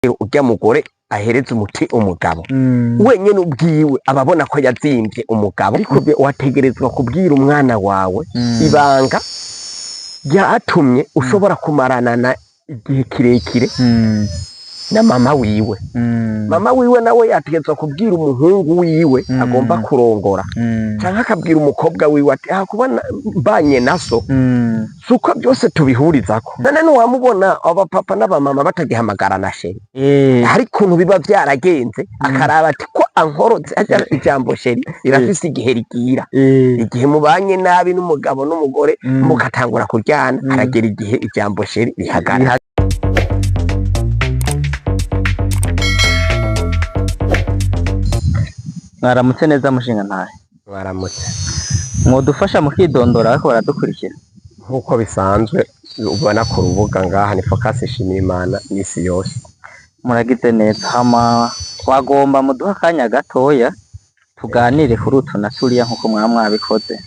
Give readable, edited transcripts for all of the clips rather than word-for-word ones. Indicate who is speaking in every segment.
Speaker 1: urya mugore ahereza umuti umugabo wenyene ubwiwe ababona ko yazimvye umugabo ariko wategerezwa kubwira umwana wawe ibanga ryatumye ushobora kumarana na igihe kirekire na mama wiwe nawe yategetswe kubwira umuhungu wiwe agomba kurongora canke akabwira umukobwa wiwe ati kubona mbanye naso suko byose tubihurizako none wamubona abapapa n'abamama batagihamagara na sheri hari kuntu biba vyaragenze akaraba ati ko ankoroze ijambo sheri irafise igihe rigira igihe mubanye nabi n'umugabo n'umugore mukatangura kuryana haragera igihe ijambo sheri rihagarara.
Speaker 2: Mwaramutse neza mushinga ntahe.
Speaker 1: Mwaramutse.
Speaker 2: Mwodufasha mukidondora ariko baradukurikira
Speaker 1: nkuko bisanzwe ubona ku rubuga ngaha ni Focus Shimirimana misi yose.
Speaker 2: Muragize neza hama twagomba muduha akanya gatoya tuganire kuri utu na turiya nkuko mwabikoze.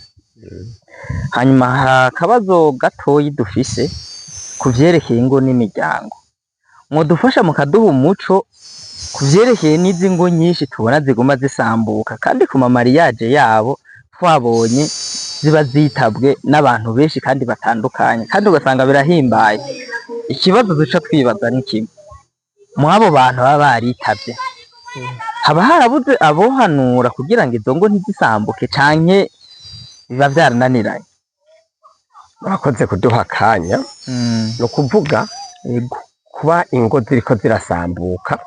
Speaker 2: Hanyuma akabazo gatoyi dufise kuvyerekeye ingo n'imiryango. Mwodufasha mukaduha umuco kuvyerekeye n'izi ngo nyinshi tubona ziguma zisambuka kandi ku mamariyaje yabo twabonye ziba zitabwe n'abantu benshi kandi batandukanye kandi ugasanga birahimbaye. Ikibazo duca twibaza ni kimwe, mwabo bantu baba baritavye haba harabuze abohanura kugira ngo izo ngo ntizisambuke canke biba vyarananiranye?
Speaker 1: Mwakoze kuduha akanya no kuvuga kuba ingo ziriko zirasambuka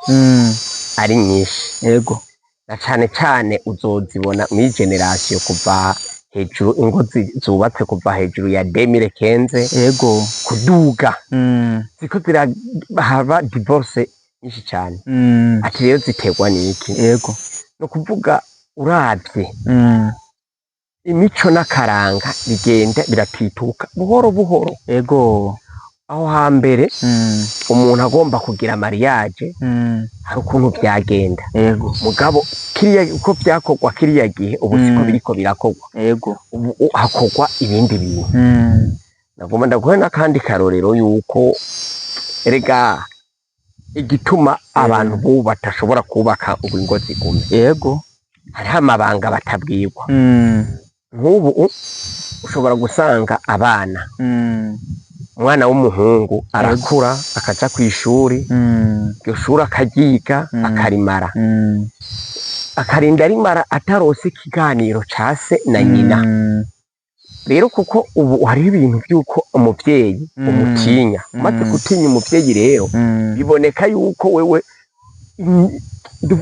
Speaker 1: ari nyinshi
Speaker 2: yego
Speaker 1: na cane cane uzozibona muri generation kuva hejuru ingo zubatse kuva hejuru ya 2015
Speaker 2: yego
Speaker 1: kuduga ziko zirahaba divorce nyinshi cane ati rero ziterwa n'iki?
Speaker 2: Yego
Speaker 1: no kuvuga uravye imico n'akaranga bigenda biratituka buhoro buhoro.
Speaker 2: Yego
Speaker 1: aho hambere umuntu agomba kugira mariage hari ukuntu byagenda.
Speaker 2: Yego
Speaker 1: mugabo kiriya uko byakorwa kiriya gihe ubu siko biriko birakorwa.
Speaker 2: Yego
Speaker 1: ubu hakorwa ibindi bintu. Nagomba ndaguhe n'akandi karorero yuko erega igituma abantu bo batashobora kubaka ubingo zigume.
Speaker 2: Yego
Speaker 1: hariho amabanga batabwirwa. Nk'ubu ushobora gusanga abana umwana w'umuhungu arakura akaja kw'ishuri iryo shuri akaryiga akarimara akarinda arimara atarose ikiganiro ca se na nyina. Rero kuko ubu hariho ibintu by'uko umuvyeyi umutinya umaze gutinya umuvyeyi rero biboneka yuko wewe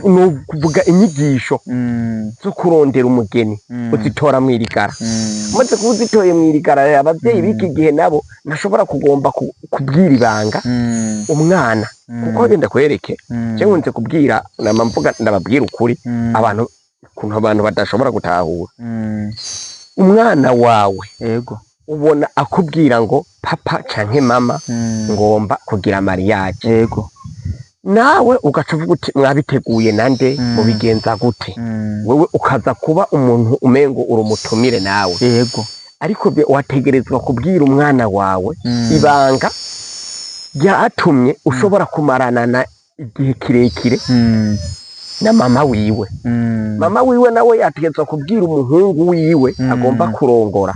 Speaker 1: no kuvuga inyigisho zo kurondera umugeni uzitora mwirigara. Umaze kuzitoye mwirigara abavyeyi biki gihe nabo nashobora kugomba kubwira ibanga umwana kuko genda kwereke je nkunze kubwira namamvuga ndababwira ukuri abantu kuntu abantu badashobora gutahura. Umwana wawe
Speaker 2: yego
Speaker 1: ubona akubwira ngo papa canke mama ngomba kugira mariage.
Speaker 2: Yego
Speaker 1: nawe ugacuvuga uti mwabiteguye nande mubigenza gute? Wewe ukaza kuba umuntu umengo urumutumire nawe.
Speaker 2: Yego
Speaker 1: ariko wategerezwa kubwira umwana wawe ibanga ryatumye ushobora kumarana na igihe kirekire na mama wiwe. Mama wiwe nawe yategetswe kubwira umuhungu wiwe agomba kurongora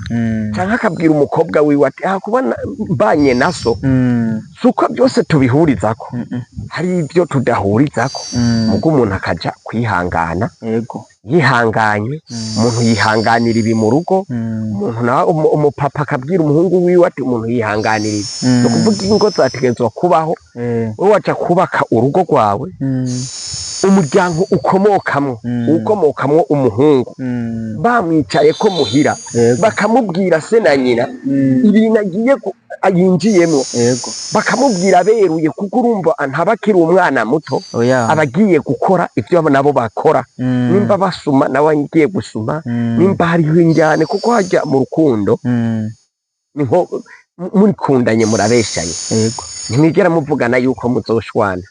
Speaker 1: canke akabwira umukobwa wiwe ati kubona mbanye naso suko byose tubihurizako. hari ibyo tudahurizako mugo umuntu akaja kwihangana.
Speaker 2: Yego
Speaker 1: yihanganye umuntu yihanganira ibi mu rugo. Umuntu nawe umupapa akabwira umuhungu wiwe ati umuntu yihanganira ibi. no kuvuga ingo zategetswe kubaho wowe waca kubaka urugo rwawe umuryango ukomokamwo umuhungu bamwicaye ko muhira bakamubwira se na nyina ibintu agiye yinjiyemwo bakamubwira beruye kuko urumva ntabakiri umwana muto abagiye gukora ivyo nabo bakora. Nimba basuma nawe ngiye gusuma, nimba hariho injyane kuko hajya mu rukundo niho murikundanye murabeshanye. Ntimwigera muvugana yuko muzoshwana.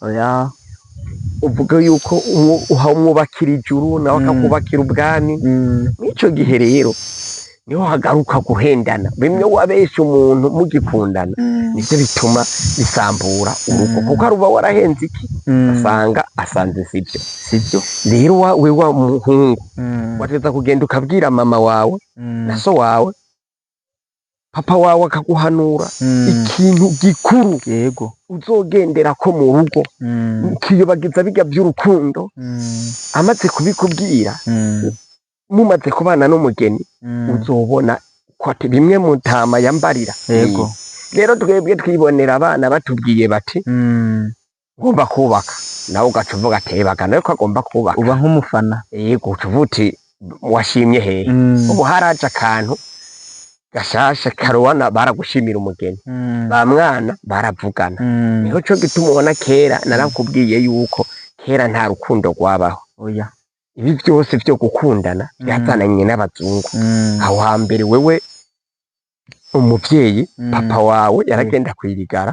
Speaker 1: Uvuga yuko umwubakira ijuru nawe akakubakira ubwami. N'ico gihe rero niho hagaruka guhendana bimwe wabesha umuntu mugikundana nivyo bituma bisambura urugo kuko aruba warahenze iki asanga asanze sivyo rero we wa muhungu wateza kugenda ukabwira mama wawe na so wawe papa wawe akaguhanura ikintu gikuru yego uzogendera ko mu rugo kiyobagiza biga by'urukundo amaze kubikubwira mumaze kubana n'umugeni uzobona ko ati bimwe mu ntama yambarira yego rero twebwe twibonera abana batubwiye bati ngomba kubaka nawe ugaca uvuga ati bagana ko agomba kubaka
Speaker 2: uba nk'umufana
Speaker 1: yego uvuti washimye hehe ubu haraje akantu gashasha karuwana baragushimira umugeni ba mwana baravugana niho cyo gituma ubona kera narakubwiye yuko kera nta rukundo rwabaho
Speaker 2: oya
Speaker 1: ibi byose byo gukundana byazananye n'abazungu aho hambere wewe umuvyeyi papa wawe yaragenda kwirigara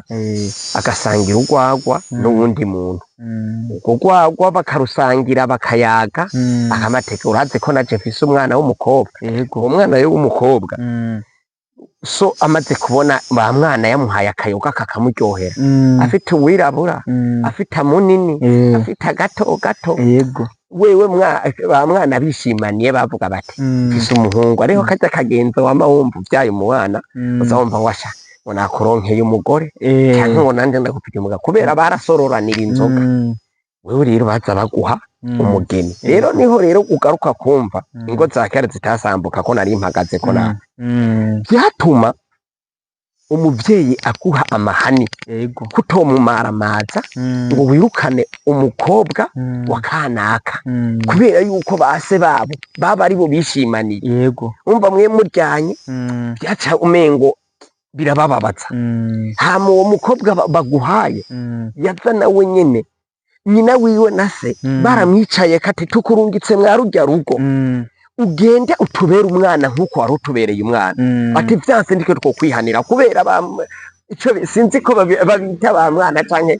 Speaker 1: agasangira urwagwa n'uwundi muntu ubwo rwagwa bakarusangira bakayaga akamateka urazi ko naje mfise umwana w'umukobwa uwo mwana rero w'umukobwa so amaze kubona ba mwana yamuhaye akayoga kakamuryohera afite uwirabura afite munini afite gato
Speaker 2: yego
Speaker 1: wewe ba mwana bishimaniye bavuga bati mfise umuhungu ariho kaza kagenzo wama wumva uvyaye umwana uzawumva washa ngo nakuronkeye umugore cyangwa ngo nanje ndakupira umugabo kubera barasororanira inzoga wewe rero baza baguha umugeni rero niho rero ugaruka kumva ingo za kera zitasambuka ko nari mpagaze ko na byatuma umuvyeyi aguha amahani
Speaker 2: yego
Speaker 1: kutomumaramaza ngo wirukane umukobwa wa kanaka kubera yuko base babo baba ari bo bishimaniye
Speaker 2: yego
Speaker 1: umva mwe muryanye byaca umengo birabababaza hama uwo mukobwa baguhaye yaza nawe nyene nyina wiwe na se baramwicaye kati tukurungitse mwarurya rugo ugende utubera umwana nk'uko wari utubereye umwana ati vyanse ndiko two kwihanira kubera ico sinzi ko babita ba mwana canke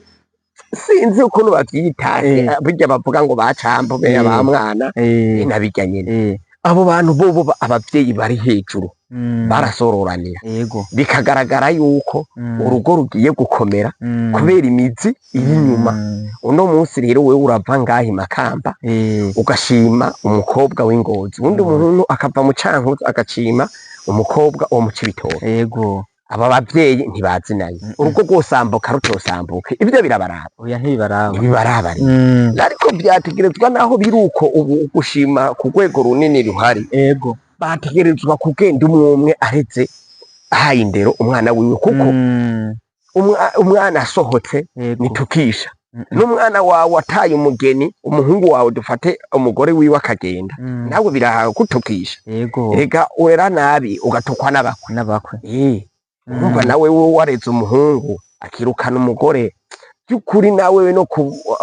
Speaker 1: sinzi ukuntu bavyitaye burya bavuga ngo bacambo be ba mwana nabijya nyene abo bantu bobo abavyeyi bari hejuru barasororanira
Speaker 2: yego
Speaker 1: bikagaragara yuko urugo rugiye gukomera kubera imizi y'inyuma uno munsi rero wewe urava ngahi Makamba ugashima umukobwa w'Ingozi undi umuntu akava mu Cankuzo agacima umukobwa wo mu Cibitoke
Speaker 2: yego
Speaker 1: aba bavyeyi ntibazinanye urugo rwosambuka rutosambuke ibyo birabaraba
Speaker 2: oya ntibibaraba
Speaker 1: bibarabari ariko byategerezwa naho biruko ubu gushima ku rwego runini ruhari
Speaker 2: yego
Speaker 1: bategerezwa kugenda umwe aretse ahaye indero umwana wiwe kuko umwana asohotse nitukisha n'umwana wawe ataye umugeni umuhungu wawe dufate umugore wiwe akagenda nawe birakutukisha
Speaker 2: yego
Speaker 1: rega urera nabi ugatukwa n'abakwe urumva nawe wareze umuhungu akirukana umugore by'ukuri nawe no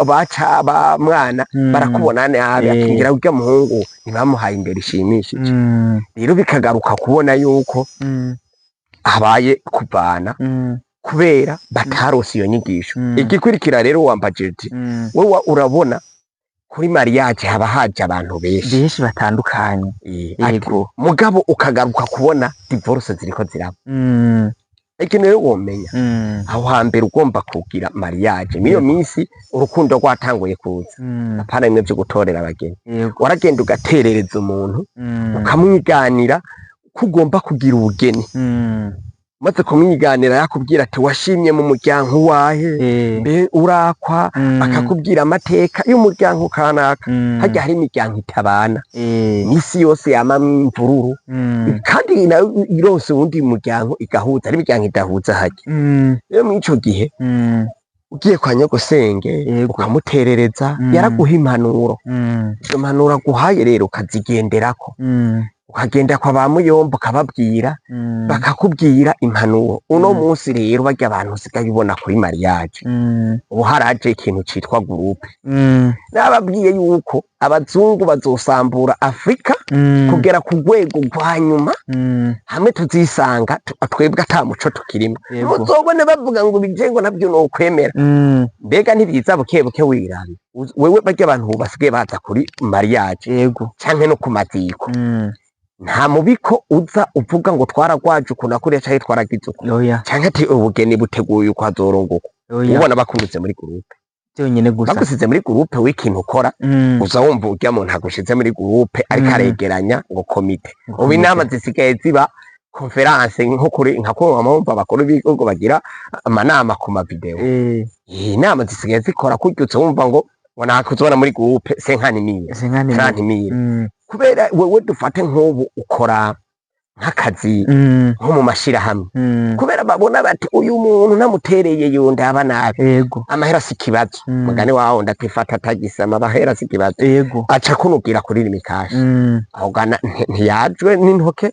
Speaker 1: baca ba mwana barakubona nabi akingira urya muhungu ntibamuhaye imbere ishimishije rero bikagaruka kubona yuko habaye kuvana kubera batarose iyo nyigisho igikurikira rero wambajeti wewe urabona kuri mariage haba haje abantu benshi
Speaker 2: batandukanye
Speaker 1: yego mugabo ukagaruka kubona divorce ziriko ziraba ikintu rero womenya aho hambere ugomba kugira mariage miyo minsi urukundo rwatanguye kuza apana bimwe byo gutorera abageni waragenda ugaterereza umuntu ukamwiganira ko ugomba kugira ubugeni maze kumwiganira yakubwira ati washimye mu muryango wahe mbe urakwa akakubwira amateka y'umuryango kanaka hajya hari imiryango itabana n'isi yose yama imvururu kandi irose uwundi muryango igahuza ari imiryango idahuza hajya rero muri ico gihe ugiye kwa nyogosenge ukamuterereza yaraguha impanuro izo mpanuro aguhaye rero ukazigenderako ukagenda kwa ba muyombo ukababwira bakakubwira impanuro uno munsi rero barya abantu usigaye ubona kuri mariage ubu haraje ikintu citwa groupe nababwiye yuko abazungu bazosambura Afrika kugera ku rwego rwa nyuma hamwe tuzisanga twebwe ata muco tukirimo muzobone bavuga ngo bijengo nabyo no kwemera mbega ntibiza bukebuke wirana wewe barya abantu basigaye baza kuri mariage canke no ku matiko nta mubiko uza uvuga ngo twaragwaje ukuntu akuriya canke twaragize uko canke ati ubugeni buteguye uko hazorongoka ubona bakundutse muri groupe
Speaker 2: byonyene gusa
Speaker 1: bagusize muri groupe w'ikintu ukora uza wumva urya muntu agushize muri groupe ariko aregeranya ngo komite ubu inama zisigaye ziba conference nko kuri nka ko amumva bakuru b'igihugu bagira amanama ku mavideo inama zisigaye zikora kuryutse wumva ngo nakuzobona muri groupe senkanimire kubera wewe dufate nk'ubu ukora nk'akazi nko mu mashirahamwe kubera babona bati uyu muntu namutereye yunda aba nabi amahera si kibazo mugane wawo ndatifata tagisama amahera si kibazo aca kunugira kuri limikashi aho gana ntiyajwe n'intoke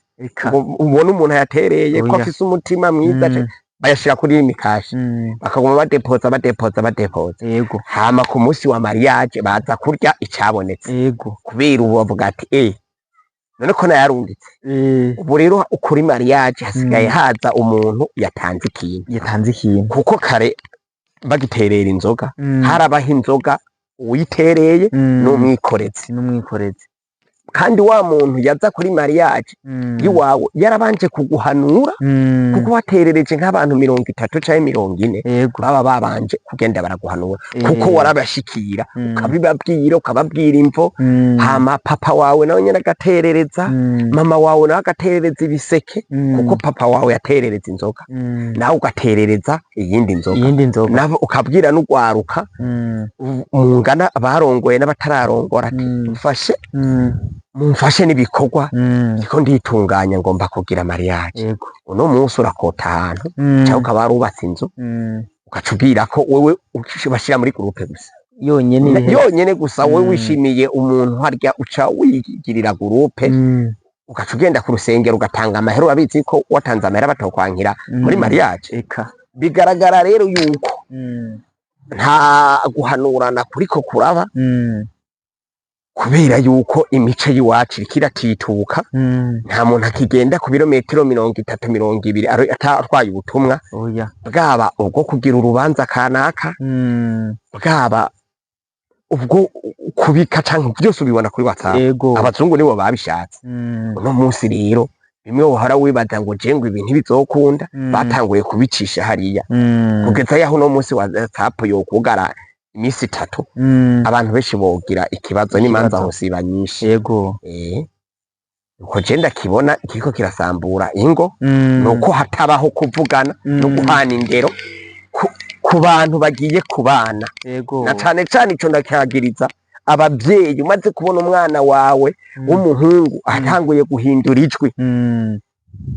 Speaker 1: ubona umuntu yatereye ko afise umutima mwiza bayashira kuri limikashi bakaguma badepoza hama ku munsi wa mariage baza kurya icabonetse kubera ubu bavuga ati none ko nayarungitse ubu rero ukuri mariage hasigaye haza umuntu yatanze ikintu kuko kare bagiterera inzoga harabaho inzoga uyitereye n'umwikorezi kandi wa muntu yaza kuri mariage iwawe yarabanje kuguhanura kuko waterereje nk'abantu 30 canke 40 baba babanje kugenda baraguhanura kuko warabashikira ukabibabwira ukababwira imvo hama papa wawe nawe nyene agaterereza mama wawe nawe agaterereza ibiseke kuko papa wawe yaterereza inzoga nawe ugaterereza iyindi nzoga nabo ukabwira n'ugwaruka mungana barongoye n'abatararongora ati mumfashe n'ibikorwa niko nditunganya ngomba kugira mariage uno munsi urakota ahantu cyangwa ukaba warubatse inzu ukacubwira ko wewe bashira muri groupe gusa yonyene gusa wewe wishimiye umuntu harya uca wigirira groupe ugaca ugenda ku rusengero ugatanga amahera urabizi ko watanze amahera batokwankira muri mariage bigaragara rero yuko nta guhanurana kuriko kuraba kubera yuko imico yiwacu ikiratituka nta muntu akigenda ku birometero 30-20 atatwaye ubutumwa bwaba ubwo kugira urubanza kanaka bwaba ubwo kubika canke byose ubibona kuri WhatsApp abazungu nibo babishatse uno munsi rero bimwe wohora wibaza ngo je ngo ibintu bizokunda batanguye kubicisha hariya kugeza yaho no munsi wa WhatsApp yo kugara imisi 3 abantu benshi bogira ikibazo n'imanza hosiba nyinshi uko je ndakibona kiriko kirasambura ingo nuko hatabaho kuvugana no guhana indero ku bantu bagiye kubana na cane ico ndakagiriza abavyeyi umaze kubona umwana wawe w'umuhungu atanguye guhindura ijwi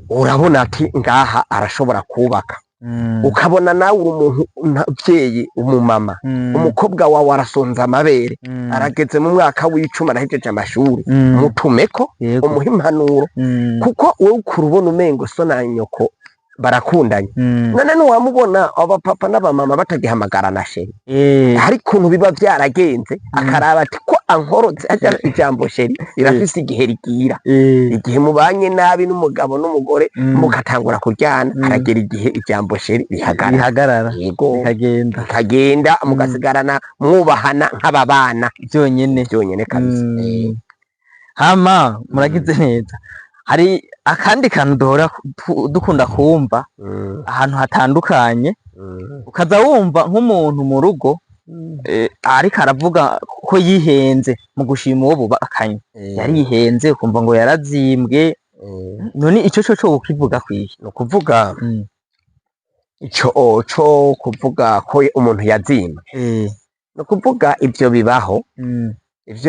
Speaker 1: urabona ati ngaha arashobora kubaka ukabona nawe umuntu mvyeyi umumama umukobwa wawe arasonza amabere arageze mu mwaka w'icumi arahejeje amashuri mutumeko umuha impanuro kuko wowe ukurubona umengo so na nyoko barakundanye none wamubona abapapa n'abamama batagihamagarana sheri hari kuntu biba vyaragenze akaraba ati ko ankoroze aja ijambo sheri irafise igihe rigira igihe mubanye nabi n'umugabo n'umugore mukatangura kuryana haragera igihe ijambo sheri rihagarara kagenda mugasigarana mwubahana nk'ababana byonyene kabisa
Speaker 2: hama muragize neza hari akandi kantu duhora dukunda kumva ahantu hatandukanye ukaza wumva nk'umuntu mu rugo ariko aravuga ko yihenze mu gushima uwo bubakanye yarihenze ukumva ngo yarazimbwe none ico co ukivuga kwiki
Speaker 1: no kuvuga ico kuvuga ko umuntu yazimbwe no kuvuga ivyo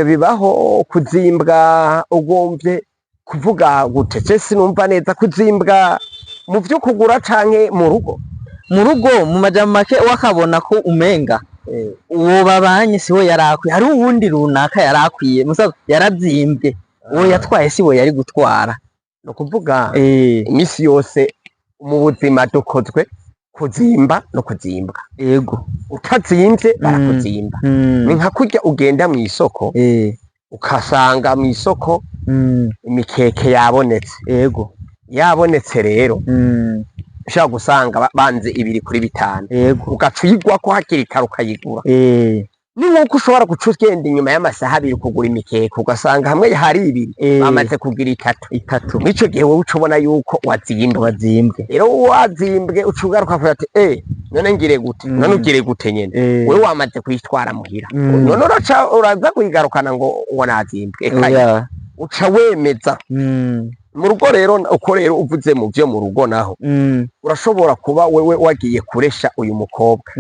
Speaker 1: bibaho kuzimbwa ugomvye kuvuga gute sinumva neza kuzimbwa mu vyo kugura canke mu rugo
Speaker 2: mu majambo make wakabona ko umenga uwo babanye siwe yarakwiye hari uwundi runaka yarakwiye musaza yarazimbwe uwo yatwaye siwe yari gutwara
Speaker 1: no kuvuga imisi yose mu buzima dukozwe kuzimba no kuzimbwa utazimvye barakuzimba ni nka kurya ugenda mw'isoko ukasanga mw'isoko imikeke yabonetse rero ushaka gusanga banze 2 kuri 5 ugaca uyigwa ko hakiri kare ukayigura ni nkuko ushobora guca ugenda inyuma y'amasaha abiri kugura imikeka ugasanga hamwe hari ibiri bamaze kugira itatu n'ico gihe wowe uca ubona yuko wazimbwe rero wazimbwe uca ugaruka kugira ati none ngire gute none ugire gute nyene wewe wamaze kuyitwara muhira none uraza kuyigarukana ngo nazimbwe uca wemeza mu rugo rero uko rero uvuze mu byo mu rugo naho urashobora kuba wewe wagiye kuresha uyu mukobwa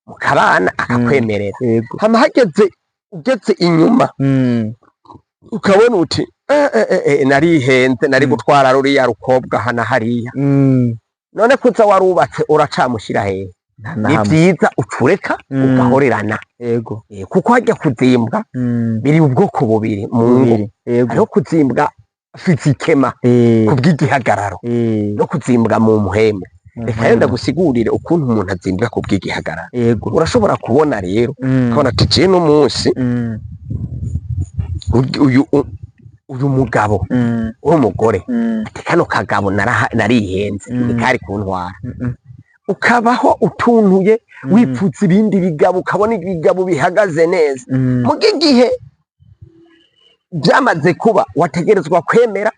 Speaker 1: mukabana akakwemerera hama hageze ugeze inyuma ukabona uti narihenze nari gutwara ruriya rukobwa hana hariya none kuza warubatse uracamushyira hehe ni byiza ucureka ugahorerana kuko hajya kuzimbwa biri ubwoko bubiri mu ngo hariho kuzimbwa fizikema kubw'igihagararo no kuzimbwa mu muhemu reka yenda gusigurire ukuntu umuntu azimbwa kubw'igihagararo urashobora kubona rero ukabona ati je n'umunsi uyu mugabo w'umugore ati kano kagabo narihenze ntikari kuntwara ukabaho utuntuye wipfutse ibindi bigabo ukabona ibigabo bihagaze neza mu gihe byamaze kuba wategerezwa kwemera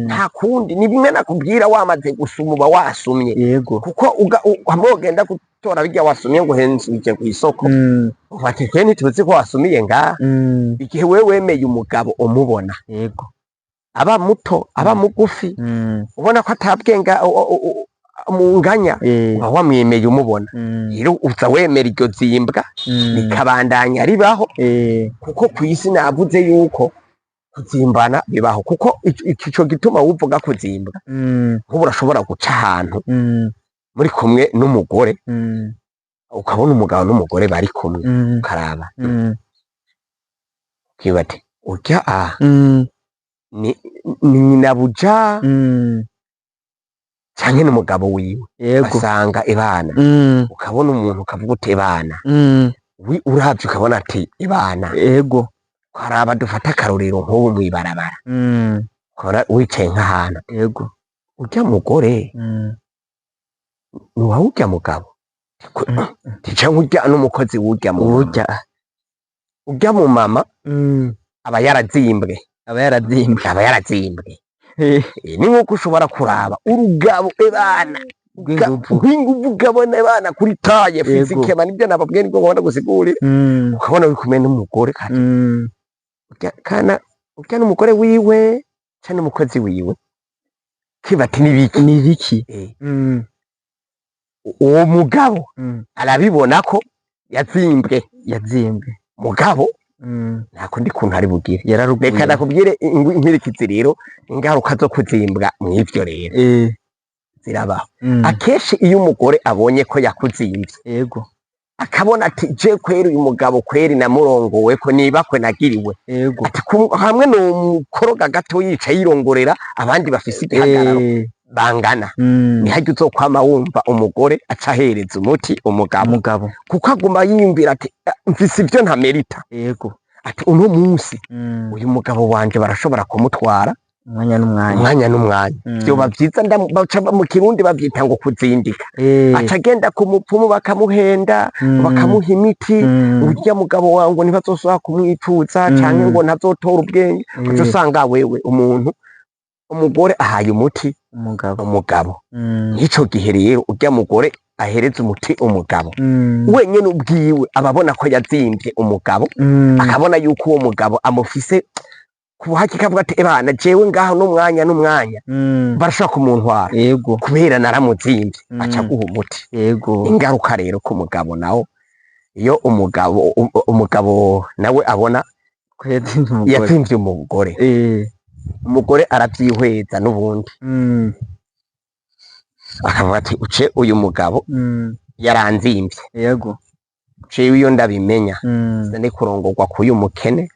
Speaker 1: nta kundi ni bimwe nakubwira wamaze gusuma uba wasumye kuko hamwe ugenda gutora bijya wasumye ngo henzuje ku isoko ufatike ntituzi ko wasumiye ngaha igihe wewe wemeye umugabo umubona aba muto aba mugufi ubona ko atabwenga munganya uba wamwemeye umubona rero uza wemera iryo zimbwa rikabandanya ribaho kuko ku isi navuze yuko kuzimbana bibaho kuko ico gituma wuvuga kuzimbwa nk'ubu urashobora guca ahantu muri kumwe n'umugore ukabona umugabo n'umugore bari kumwe ukaraba ukibati urya ni nyina buja canke n'umugabo wiwe basanga ibana ukabona umuntu ukavuga uti ibana uravye ukabona ati ibana ukaraba dufata akarorero nk'ubu mw'ibarabara ukabona wicaye nk'ahantu urya mugore nuwawe urya mugabo canke urya n'umukozi w'urya urya mu mama aba yarazimbwe ni nk'uko ushobora kuraba urugabo ebana rw'inguvu ugabona ebana kuri taye fizikema nibyo nababwiye nibwo ngomba gusigurira ukabona uri kumwe n'umugore kana urya n'umugore wiwe canke n'umukozi wiwe kibati nibiki uwo mugabo arabibona ko yazimbwe mugabo nta kundi kuntu ari bugire reka nakubwire inkurikizi rero ingaruka zo kuzimbwa mw'ivyo rero zirabaho akenshi iyo umugore abonye ko yakuzimbye akabona ati je kweri uyu mugabo kweri namurongowe ko nibakwe nagiriwe ati hamwe no mukoroga gato yicaye yirongorera abandi bafise igihagararo bangana nihajya uzokwama wumva umugore aca ahereza umuti umugabo kuko aguma yiyumvira ati mfise ivyo ntamerita ati uno munsi uyu mugabo wanje barashobora kumutwara umwanya n'umwanya vyoba vyiza mu kirundi bavyita ngo kuzindika aca agenda ku mupfumu bakamuhenda bakamuha imiti urya mugabo wangu ntibazosubira kumwifuza canke ngo ntazotora ubwenge uca usanga wewe umugore ahaye umuti umugabo n'ico gihe rero urya mugore ahereza umuti umugabo wenyene ubwiwe ababona ko yazimbye umugabo akabona yuko uwo mugabo amufise kubuhaki kavuga ati ebana jewe ngaho n'umwanya barashaka kumuntwara kubera naramuzimbye aca guha umuti ingaruka rero ku mugabo nawo iyo umugabo nawe abona yazimbye umugore aravyihweza n'ubundi akavuga ati uce uyu mugabo yaranzimbye jewe iyo ndabimenya sane kurongorwa k'uyu mukene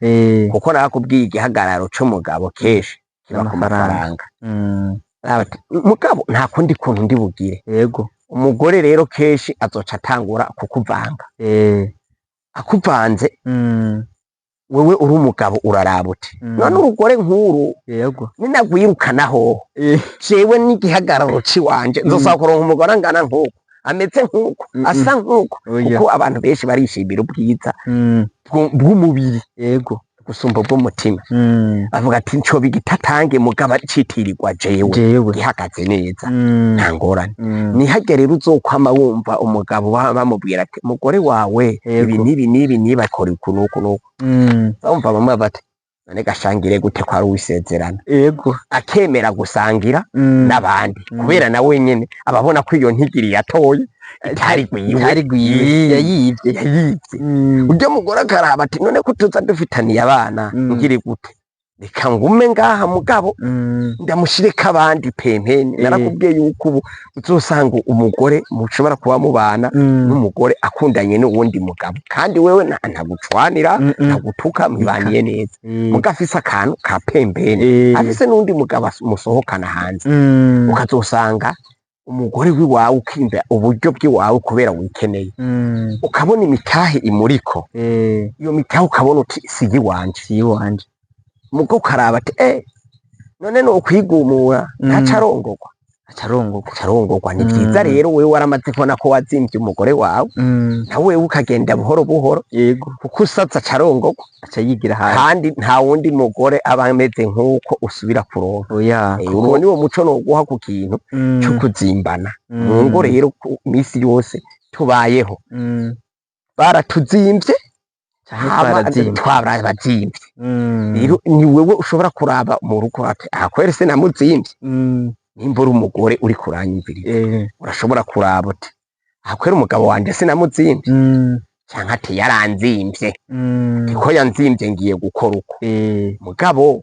Speaker 1: kuko nakubwiye igihagararo c'umugabo kenshi kiba ku mafaranga mugabo nta kundi kuntu ndi bugire umugore rero kenshi azoca atangura kukuvanga akuvanze wewe uri umugabo uraraba uti none urugore nk'uru ninagwirukanaho jewe n'igihagararo ciwanje nzosaba kuronka umugore angana nk'uko ameze nk'uko asa nk'uko kuko abantu benshi barishimira ubwiza bw'umubiri
Speaker 2: yego
Speaker 1: gusumba bw'umutima bavuga ati nco bigitatange mugaba citirirwa jewe gihagaze neza nta ngorane nihage rero uzokwama wumva umugabo bamubwira ati mugore wawe ibi nibi bakora ukunuku nuko bumva bamwe bati none gashangire gute kwa ruwisezerana
Speaker 2: yego
Speaker 1: akemera gusangira n'abandi kubera na wenyene ababona ko iyo ntigiri yatoye itari gwiwe yayivye ujya mugore akaraba ati none ko tuza dufitaniye abana ngiri gute reka ngume ngaha mugabo ndamushireka abandi pempeni narakubwiye yuko ubu uzosanga umugore mushobora kuba mubana n'umugore akundanye n'uwundi mugabo kandi wewe ntagucwanira ntagutuka mwibaniye neza mugafise akantu ka pembeni afise n'undi mugabo musohokana hanze ukazosanga umugore wiwawe ukimba uburyo bw'iwawe kubera wikeneye ukabona imitahe imuriko iyo mitahe ukabona uti sigi wanje mugo ukaraba ati none no kwigumura acarongorwa ni vyiza rero wewe waramaze kubona ko wazimvye umugore wawe nawe ukagenda buhoro buhoro yego kuko usatsa acarongorwa aca yigira hasi kandi nta wundi mugore aba ameze nk'uko usubira kuronka uwo niwo muco noguha ku kintu cyo kuzimbana mu ngo rero misi yose tubayeho baratuzimvye twabazimvye rero ni wewe ushobora kuraba mu rugo ati akwere se namuzimvye nimba uri umugore uri kuranyumvira urashobora kuraba uti akwere umugabo wanje sinamuzimvye canke ati yaranzimvye ko yanzimvye ngiye gukora uko mugabo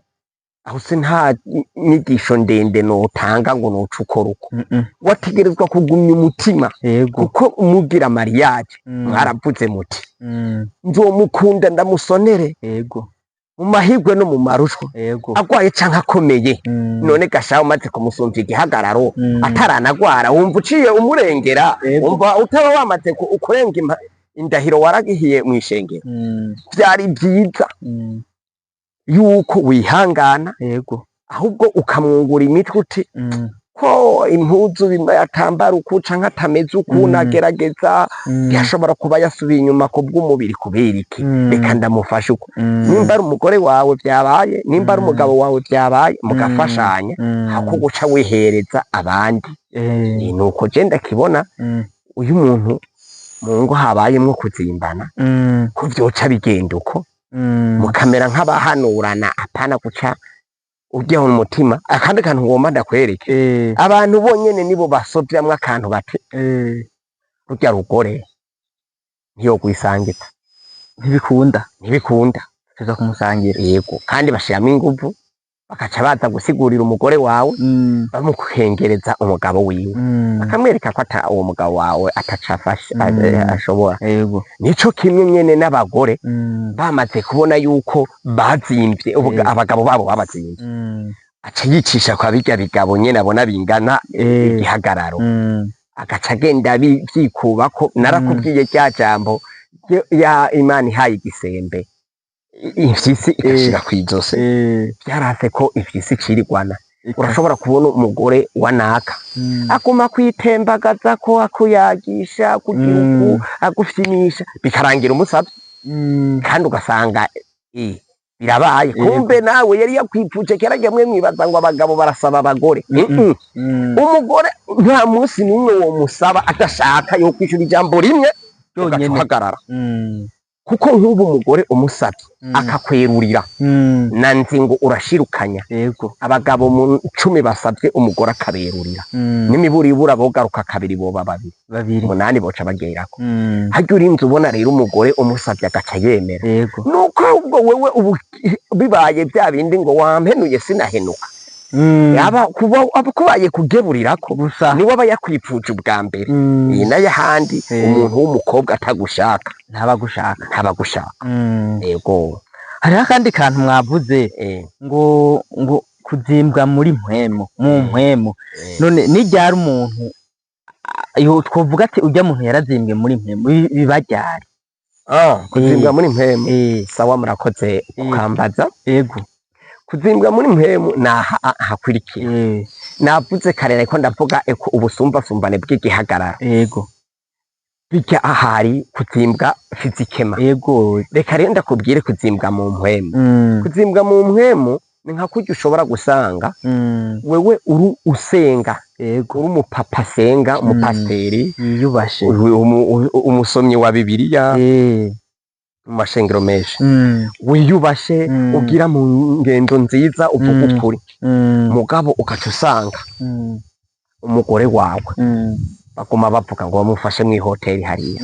Speaker 1: aho se nta nyigisho ndende notanga ngo noca ukora uko wategerezwa kugumya umutima kuko umugira mariage mwaravuze muti nzomukunda ndamusonere mu mahirwe no mu marushwa agwaye canke akomeye none gashaho umaze kumusumvya igihagararo ataranagwara wumva uciye umurengera wumva utaba wamaze ukurenga indahiro waragihiye mw'ishengero vyari vyiza yuko wihangana ahubwo ukamwungura imitwe uti ko impuzu yatambara uku canke atameze uku nagerageza yashobora kuba yasubiye inyuma ku bw'umubiri kubera iki reka ndamufasha uko nimba ari umugore wawe vyabaye nimba ari umugabo wawe vyabaye mugafashanya hako guca wihereza abandi nuko je ndakibona uyu muntu mu ngo habayemwo kuzimbana ko vyoca bigenda uko mukamera nk'abahanurana apana guca ujyaho umutima akandi kantu ngomba ndakwereke abantu bonyene nibo basovyamwo akantu bati rurya rugore ntiyo gwisangiza ntibikunda tuza kumusangira yego kandi bashiramo inguvu bakaca baza gusigurira umugore wawe bamukengereza umugabo wiwe bakamwereka ko uwo mugabo wawe atacafashe ashobora nico kimwe nyene n'abagore bamaze kubona yuko bazimvye abagabo babo babazimvye aca yicisha kwa birya bigabo nyene abona bingana igihagararo agaca agenda vyikubako narakubwiye rya jambo ya Imana ihaye igisembe imfyisi igashira kw'ijose vyarase ko imfyisi icirigwana urashobora kubona umugore wanaka aguma kwitembagaza ko akuyagisha kugira uku agufyinisha bikarangira umusavye kandi ugasanga birabaye kumbe nawe yari yakwipfuje keragiye mwe mwibaza ngo abagabo barasaba abagore umugore nta munsi n'umwe wo musaba adashaka yo kwishura ijambo rimwe ugahagarara kuko nk'ubu umugore umusavye akakwerurira nanzi ngo urashirukanya abagabo mu 10 basavye umugore akaberurira n'imiburi ibura bogaruka kabiri boba babiri munani boca bagerako haryo urinze ubona rero umugore umusavye agaca yemera nuko ubwo wewe ubu bibaye bya bindi ngo wampenuye sinahenuka yaba kubaye kugeburirako ni waba yakwipfuje ubwa mbere iyi nayo handi umuntu w'umukobwa atagushaka ntabagushaka yego
Speaker 2: hariho akandi kantu mwavuze ngo kuzimbwa muri mpwemu mu mpwemu none n'iryari umuntu twovuga ati ujya muntu yarazimbwe muri mpwemu bibaryari
Speaker 1: kuzimbwa muri mpwemu sawa murakoze ukambaza yego kuzimbwa muri mpwemu hakurikira navuze kare ariko ndavuga ubusumbasumbane bw'igihagararo bijya ahari kuzimbwa fizikema.
Speaker 2: Yego.
Speaker 1: Reka rero ndakubwire kuzimbwa mu mpwemu. Kuzimbwa mu mpwemu ni nka kurya ushobora gusanga wewe uri usenga, uri umupapa asenga, umupasiteri
Speaker 2: yiyubashe,
Speaker 1: umusomyi wa Bibiliya mu mashengero menshi, wiyubashe, ugira mu ngendo nziza, uvuga ukuri, mugabo ugaca usanga umugore wawe baguma bavuga ngo bamufashe mu ihoteli hariya,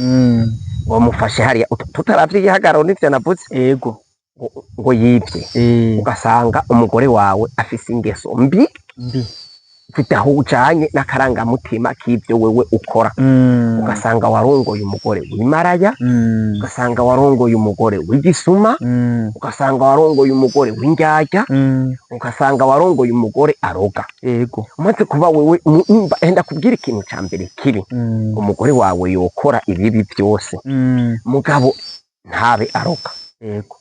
Speaker 1: ngo bamufashe hariya, tutaravye igihagararo n'ivyo navuze, yego, ngo yivye, ugasanga umugore wawe afise ingeso mbi bidaho ujanye n'akarangamutima k'ivyo wewe ukora, ugasanga warongoye umugore w'imaraya, ugasanga warongoye umugore w'igisuma, ugasanga warongoye umugore w'indyarya, ugasanga warongoye umugore aroga. Yego, umaze kuba wewe enda kubwira ikintu ca mbere kibi, umugore wawe yokora ibibi byose, mugabo ntabe aroga. Yego,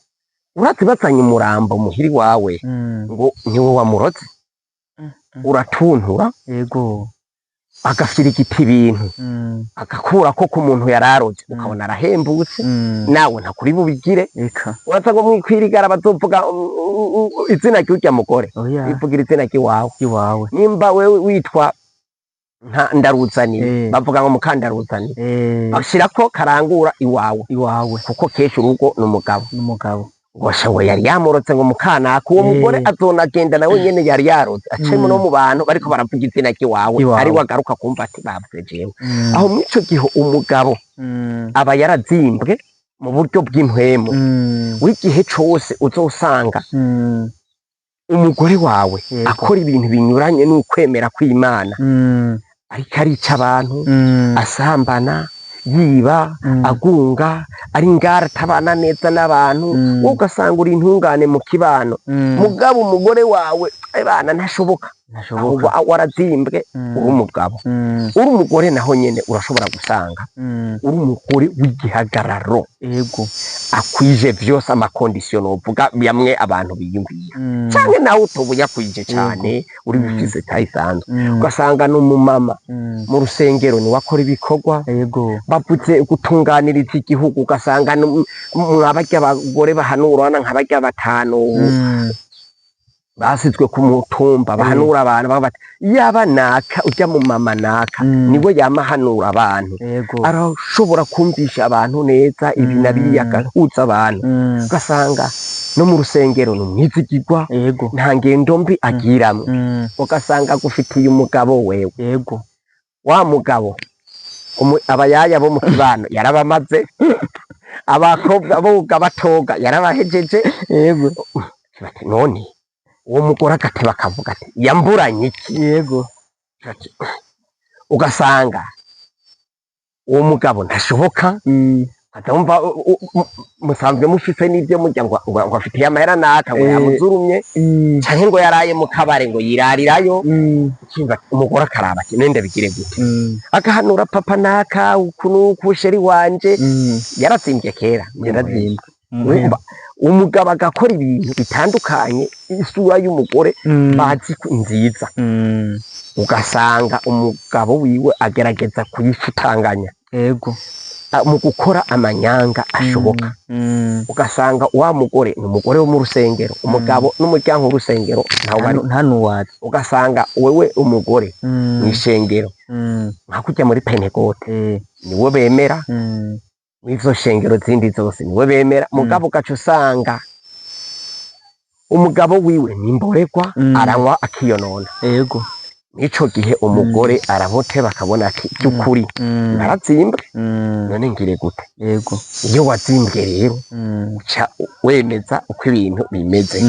Speaker 1: uratibazanye umurambo muhiri wawe ngo niwe wamuroze, uratuntura, yego, agafirigita ibintu, agakura ko ku muntu yararoze, ukabona arahembutse, nawe ntakuri bubigire. Uraza ngo mwikwirigara bazovuga izina ry'urya mugore, bivugira izina ry'iwawe. Nimba wewe witwa nka Ndaruzaniye, bavuga ngo Mukandaruzaniye, ashirako karangura iwawe, kuko kenshi urugo n'umugabo. Washawe yari yamurotse ngo Mukanaka, uwo mugore azonagenda nawe nyene yari yaroze, acemo no mu bantu bariko baravuga izina ry'iwawe, ari wagaruka kumva ati bavuze jewe. Aho mwico gihe umugabo aba yarazimbwe mu buryo bw'impwemu, w'igihe cose uzosanga umugore wawe akora ibintu binyuranye n'ukwemera kw'Imana, ariko arica abantu, asambana, yiba, agunga, ari ngara, atabana neza n'abantu, ugasanga uri intungane mu kibano, mugabo umugore wawe bana ntashoboka, warazimbwe, uri umugabo. Uri umugore naho nyene urashobora gusanga uri umugore w'igihagararo, yego, akwije vyose amakondisiyo novuga yamwe abantu biyumvira, canke nawe utoba uyakwije cane, uri bifise tayisanzwe, ugasanga n'umumama mu rusengero ni wakora ibikorwa, yego, bavuze gutunganiriza igihugu, ugasanga mwabarya abagore bahanurana nka barya batanu basizwe ku mutumba bahanura abantu, bati yaba naka ujya mu mama naka niwe yamahanura abantu, arashobora kumvisha abantu neza ibi nabiriya, agahuza abantu, ugasanga no mu rusengero ni umwizigirwa, nta ngendo mbi agiramwo, ugasanga agufitiye umugabo wewe, yego, wa mugabo abayaya bo mu kibano yarabamaze, abakobwa boga batoga yarabahejeje, yego, none uwo mugore agateba akavuga ati yamburanye iki, yego, ugasanga uwo mugabo ntashoboka, atumva musanzwe mufise n'ibyo mujya ngo afitiye amahera naka ngo yamuzurumye, canke ngo yaraye mu kabare ngo yirarirayo, umugore akaraba ati nende bigire gute, agahanura papa naka ukunuku sheri wanje yarazimbye kera, yarazimbye, umugabo agakora ibintu bitandukanye, isura y'umugore bazi nziza, ugasanga umugabo wiwe agerageza kuyifutanganya, yego, mu gukora amanyanga ashoboka, ugasanga wa mugore ni umugore wo mu rusengero, umugabo n'umuryango w'urusengero ntanuwazi, ugasanga wewe umugore mw'ishengero nka kujya muri Pentekote niwe bemera, w'izo shengero zindi zose niwe bemera, mugabo ugaca usanga umugabo wiwe nimboregwa, aranywa akiyonona, yego, nico gihe umugore arabote bakabona ati by'ukuri narazimbwe, none ngire gute, yego, iyo wazimbwe rero uca wemeza uko ibintu bimeze.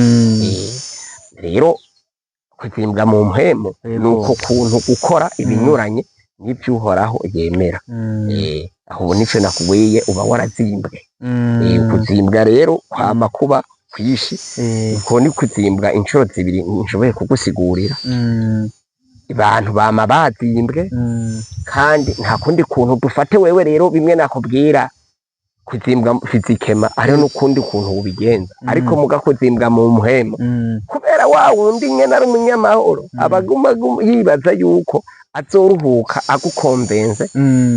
Speaker 1: Rero kuzimbwa mu mpwemu nuko kuntu gukora ibinyuranye n'ivyuhoraho yemera, aho nico nakubwiye uba warazimbwe. Kuzimbwa rero kwama kuba kwishi, uko ni kuzimbwa inshuro zibiri nshoboye kugusigurira, abantu bama bazimbwe, kandi nta kundi kuntu dufate wewe rero bimwe nakubwira kuzimbwa fizikema ariho n'ukundi kuntu ubigenza, ariko muga kuzimbwa mu mpwemu kubera wa wundi nyene ari umunyamahoro abaguma yibaza yuko azoruhuka agukombenze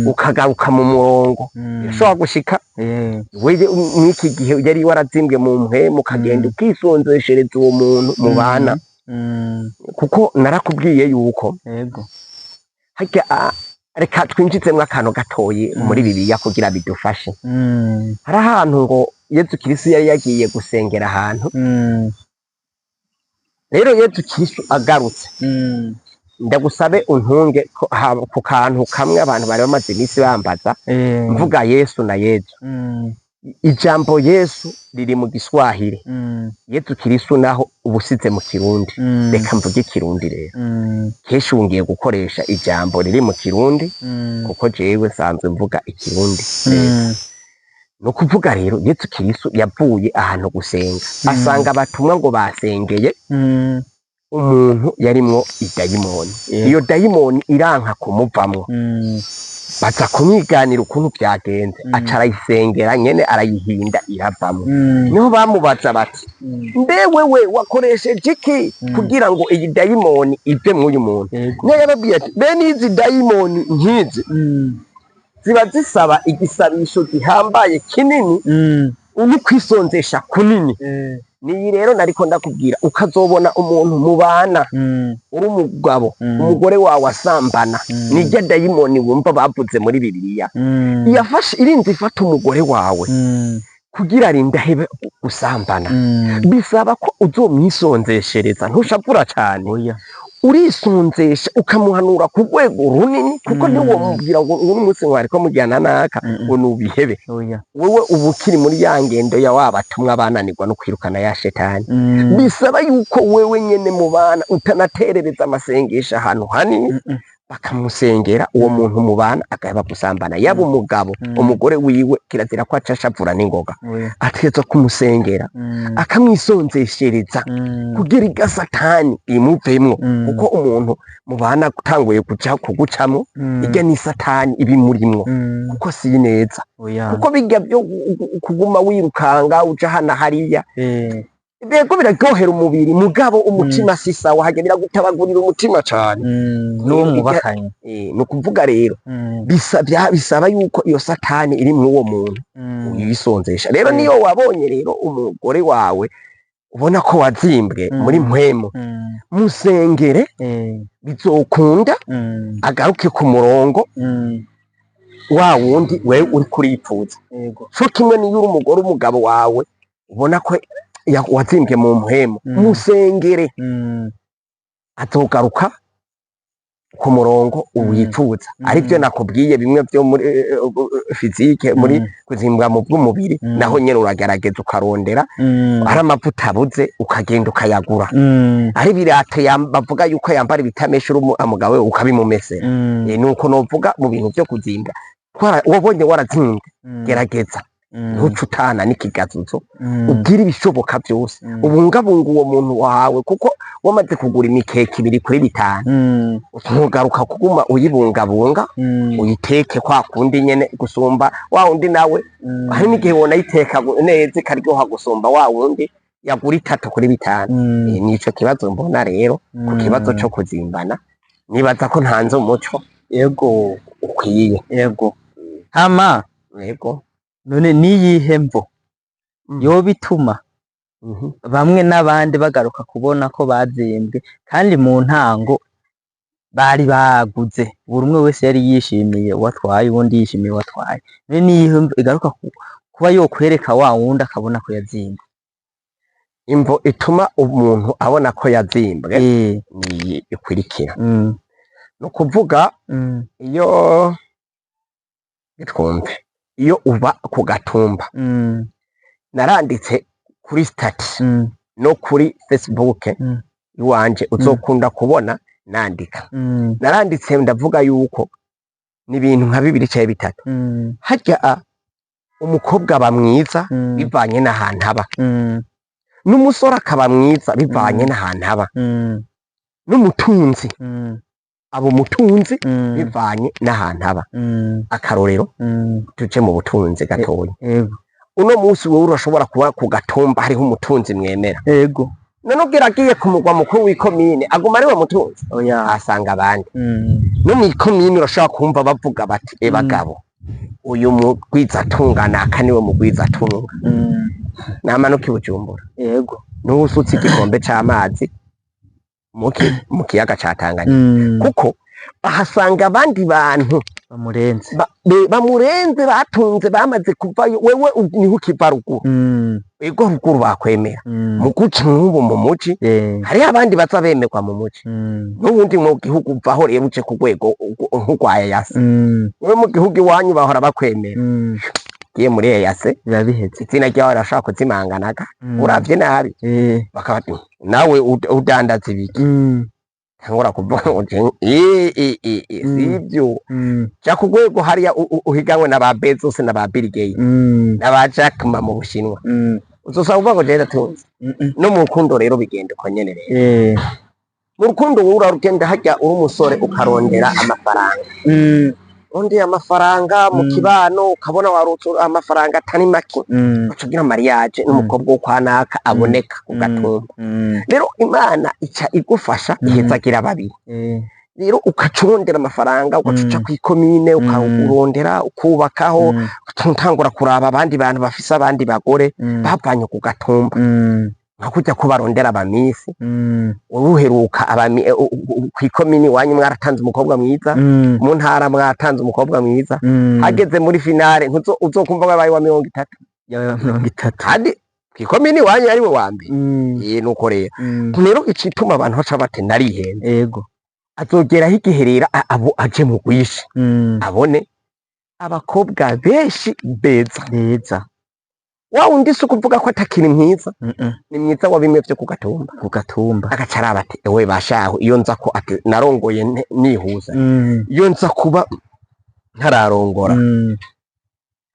Speaker 1: ukagaruka mu murongo birashobora gushika wewe mw'iki gihe yari warazimbwe mu mpwemu ukagenda ukisonzeshereza uwo muntu mubana kuko narakubwiye yuko harya reka twinjizemwo akantu gatoyi muri Bibiliya kugira bidufashe hari ahantu ngo Yezu Kristo yari yagiye gusengera ahantu rero Yezu Kristo agarutse ndagusabe untunge ku kantu kamwe abantu bari bamaze iminsi bambaza mvuga Yesu na Yezu ijambo Yesu riri mu Giswahili Yezu Kristo naho ubusize mu Kirundi reka mvuge Kirundi rero kenshi ungiye gukoresha ijambo riri mu Kirundi kuko jewe sanzwe mvuga Ikirundi no kuvuga rero Yezu Kristo yavuye ahantu gusenga asanga abatumwa ngo basengeye umuntu yarimwo idayimoni iyo dayimoni iranka kumuvamwo baza kumwiganira ukuntu byagenze aca arayisengera nyene arayihinda iravamwo niho bamubaza bati mbewewe wakoresheje iki kugira ngo iyi dayimoni ive mw'uyu muntu niyo yababwiye ati bene izi dayimoni nkizi ziba zisaba igisabisho gihambaye kinini uri kwisonzesha kunini niyi rero nariko ndakubwira ukazobona umuntu mubana uri umugabo umugore wawe asambana nijya dayimoni wumva bavuze muri Bibiliya yafashe irinzi ifata umugore wawe kugira arinda hebe gusambana bisaba ko uzomwisonzeshereza ntushavura cyane urisonzesha ukamuhanura ku rwego runini kuko niwo mubwira ngo uyu munsi mwariko mujyana naka ngo nubihebe wewe ubu kiri muri ya ngendo ya wabatumwa bananirwa no kwirukana ya shetani bisaba yuko wewe nyene mubana utanaterereza amasengesho ahantu hanini bakamusengera uwo muntu mubana akaba gusambana yaba umugabo umugore wiwe kirazira ko acashavura n'ingoga ategeza kumusengera akamwisonzeshereza kugira igasatani imuvemwo kuko umuntu mubana gutanguye kuja kugucamo irya ni satani ibimurimwo kuko si neza kuko bijya byo kuguma wirukanga uja hana hariya bego biraryohera umubiri mugabo umutima si sawa hajya biragutabagurira umutima cyane
Speaker 2: n'uwo mwubakanye
Speaker 1: no kuvuga rero bisaba yuko iyo satani iri mu uwo muntu uyisonzesha rero niyo wabonye rero umugore wawe ubona ko wazimbwe muri mpwemu musengere bizokunda agaruke ku murongo wa wundi wewe uri kuripfuza cyo kimwe niyo uri umugore umugabo wawe ubona ko wazimbye mu mpwemu musengere atogaruka ku murongo uwipfuza aribyo nakubwiye bimwe byo muri fizike muri kuzimbwa mu bw'umubiri naho nyene uragerageza ukarondera ari amavuta abuze ukagenda ukayagura ari birate bavuga yuko yambara ibitamesha umugabo we ukabimumesera nuko novuga mu bintu byo kuzimba wabonye warazimbye gerageza ntucutana n'ikigazuzo ubwira ibishoboka byose ubungabunga uwo muntu wawe kuko wamaze kugura imikeke 2 kuri 5 ntugaruka kuguma uyibungabunga uyiteke kwa kundi nyene gusumba wa wundi nawe hari n'igihe wona yiteka neza karyoha gusumba wa wundi yagura 3 kuri 5 nico kibazo mbona rero ku kibazo cyo kuzimbana nibaza ko ntanze umuco
Speaker 2: yego
Speaker 1: ukwiye
Speaker 2: yego hama
Speaker 1: yego
Speaker 2: none niyihe mvo yo bituma bamwe n'abandi bagaruka kubona ko bazimbwe kandi mu ntango bari baguze buri umwe wese yari yishimiye watwaye ubundi yishimiye watwaye none niyihe igaruka kuba yo kwereka wa wundi akabona ko yazimbwe
Speaker 1: imvo ituma umuntu abona ko yazimbwe ni ikwirikira no kuvuga iyo twumve iyo uba ku gatumba naranditse kuri stati no kuri Facebook iwanje uzokunda kubona nandika naranditse ndavuga yuko ni ibintu nka 2 cyangwa 3 harya umukobwa aba mwiza bivanye n'ahantu aba n'umusore akaba mwiza bivanye n'ahantu aba n'umutunzi abo mutunzi bivanye n'ahantu aba akarorero tuje mu butunzi gatoya
Speaker 2: yego
Speaker 1: uno munsi wowe urashobora kuba ku gatumba hariho umutunzi mwemera
Speaker 2: yego
Speaker 1: none ubwira agiye ku mugwa mukuru w'ikomine aguma ari we mutunzi
Speaker 2: oya
Speaker 1: asanga abandi no mw'ikomine urashobora kumva bavuga bati bagabo uyu mugwizatunga naka niwe mugwizatunga namanuka i Bujumbura
Speaker 2: yego
Speaker 1: n'ubu usutse igikombe c'amazi mu kiyaga ca Tanganyika kuko ahasanga abandi bantu bamurenze batunze bamaze kuvayo wewe niho ukiva ruguru ego ruguru bakwemera mu guca nk'ubu mu muci hariho abandi baza bemerwa mu muci n'ubundi mu gihugu uvaho rero uje ku rwego nk'urwa EAC wewe mu gihugu iwanyu bahora bakwemera giye muri EAC
Speaker 2: biba biheze
Speaker 1: izina ryawe rashaka kuzimanganaga uravye nabi bakabati nawe udandaza ibiki nkora kuvuga ngo sivyo ja ku rwego hariya uhiganwe na ba Bezos na ba Bill Gates na ba Jack Ma mu Bushinwa uzosaba kuvuga ngo je ndatunze no mu rukundo rero bigenda uko nyene rero mu rukundo wowe uragenda hajya uri umusore ukarondera amafaranga undi amafaranga mu kibano ukabona warutse amafaranga atari make ucugira mariage n'umukobwa wo kwanaka aboneka ku gatumba rero Imana ica igufasha ihezagira babiri rero ukacurondera amafaranga ugacuca kw'ikomine ukarondera ukubakaho utangura kuraba abandi bantu bafise abandi bagore bavanye ku gatumba nka kujya kubarondera abamisi uruheruka kw'ikomini wanyu mwaratanze umukobwa mwiza mu ntara mwatanze umukobwa mwiza hageze muri finale uzokumva babaye wa 30 kandi kw'ikomini wanyu ari we wa mbere nuko rero icituma abantu baca bate narihenda
Speaker 2: yego
Speaker 1: azogeraho igiherera abo aje mu gwishi abone abakobwa benshi beza wa undi si ukuvuga ko atakiri mwiza ni mwiza wa bimwe vyo ku gatumba agaca araba ati ewe bashaho iyo nza ko ati narongoye nihuza iyo nza kuba ntararongora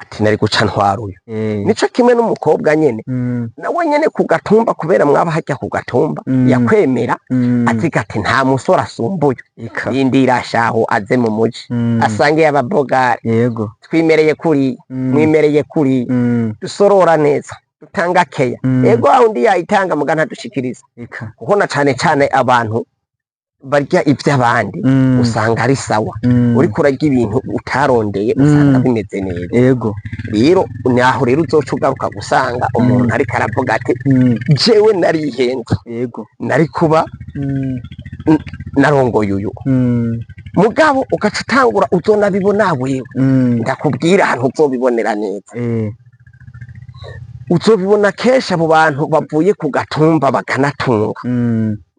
Speaker 1: ati nari guca ntwaruye nico kimwe n'umukobwa nyene nawe nyene ku gatumba kubera mwaba hajya ku gatumba yakwemera aziga ati nta musore asumbuye yindira shaho aze mu muji asange y'ababogari
Speaker 2: yego
Speaker 1: twimereye kuri mwimereye kuri dusorora neza dutanga keya ego undi yayitanga mugana dushikiriza kuko na cane abantu barya ivy'abandi usanga ari sawa uri kurarya ibintu utarondeye usanga bimeze neza
Speaker 2: yego
Speaker 1: rero naho rero uzoca ugaruka gusanga umuntu ariko aravuga ati jewe narihenze
Speaker 2: yego
Speaker 1: nari kuba narongoye uyu mugabo ugaca utangura uzonabibona wewe ndakubwira ahantu uzobibonera neza uzobibona kenshi abo bantu bavuye ku gatumba bakanatunga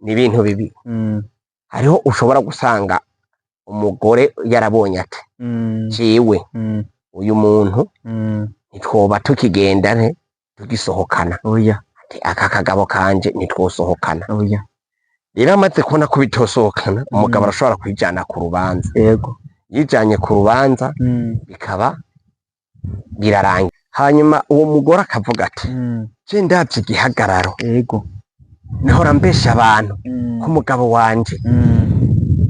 Speaker 1: ni ibintu bibi hariho ushobora gusanga umugore yarabonye ati jewe uyu muntu ntitwoba tukigenda tugisohokana ati aka kagabo kanje ntitwosohokana rero amaze kubona ko bitosohokana umugabo arashobora kwijana ku rubanza
Speaker 2: yego
Speaker 1: yijanye ku rubanza bikaba birarangira hanyuma uwo mugore akavuga ati je ndavye igihagararo
Speaker 2: yego
Speaker 1: nahora mbesha abantu ko umugabo wanje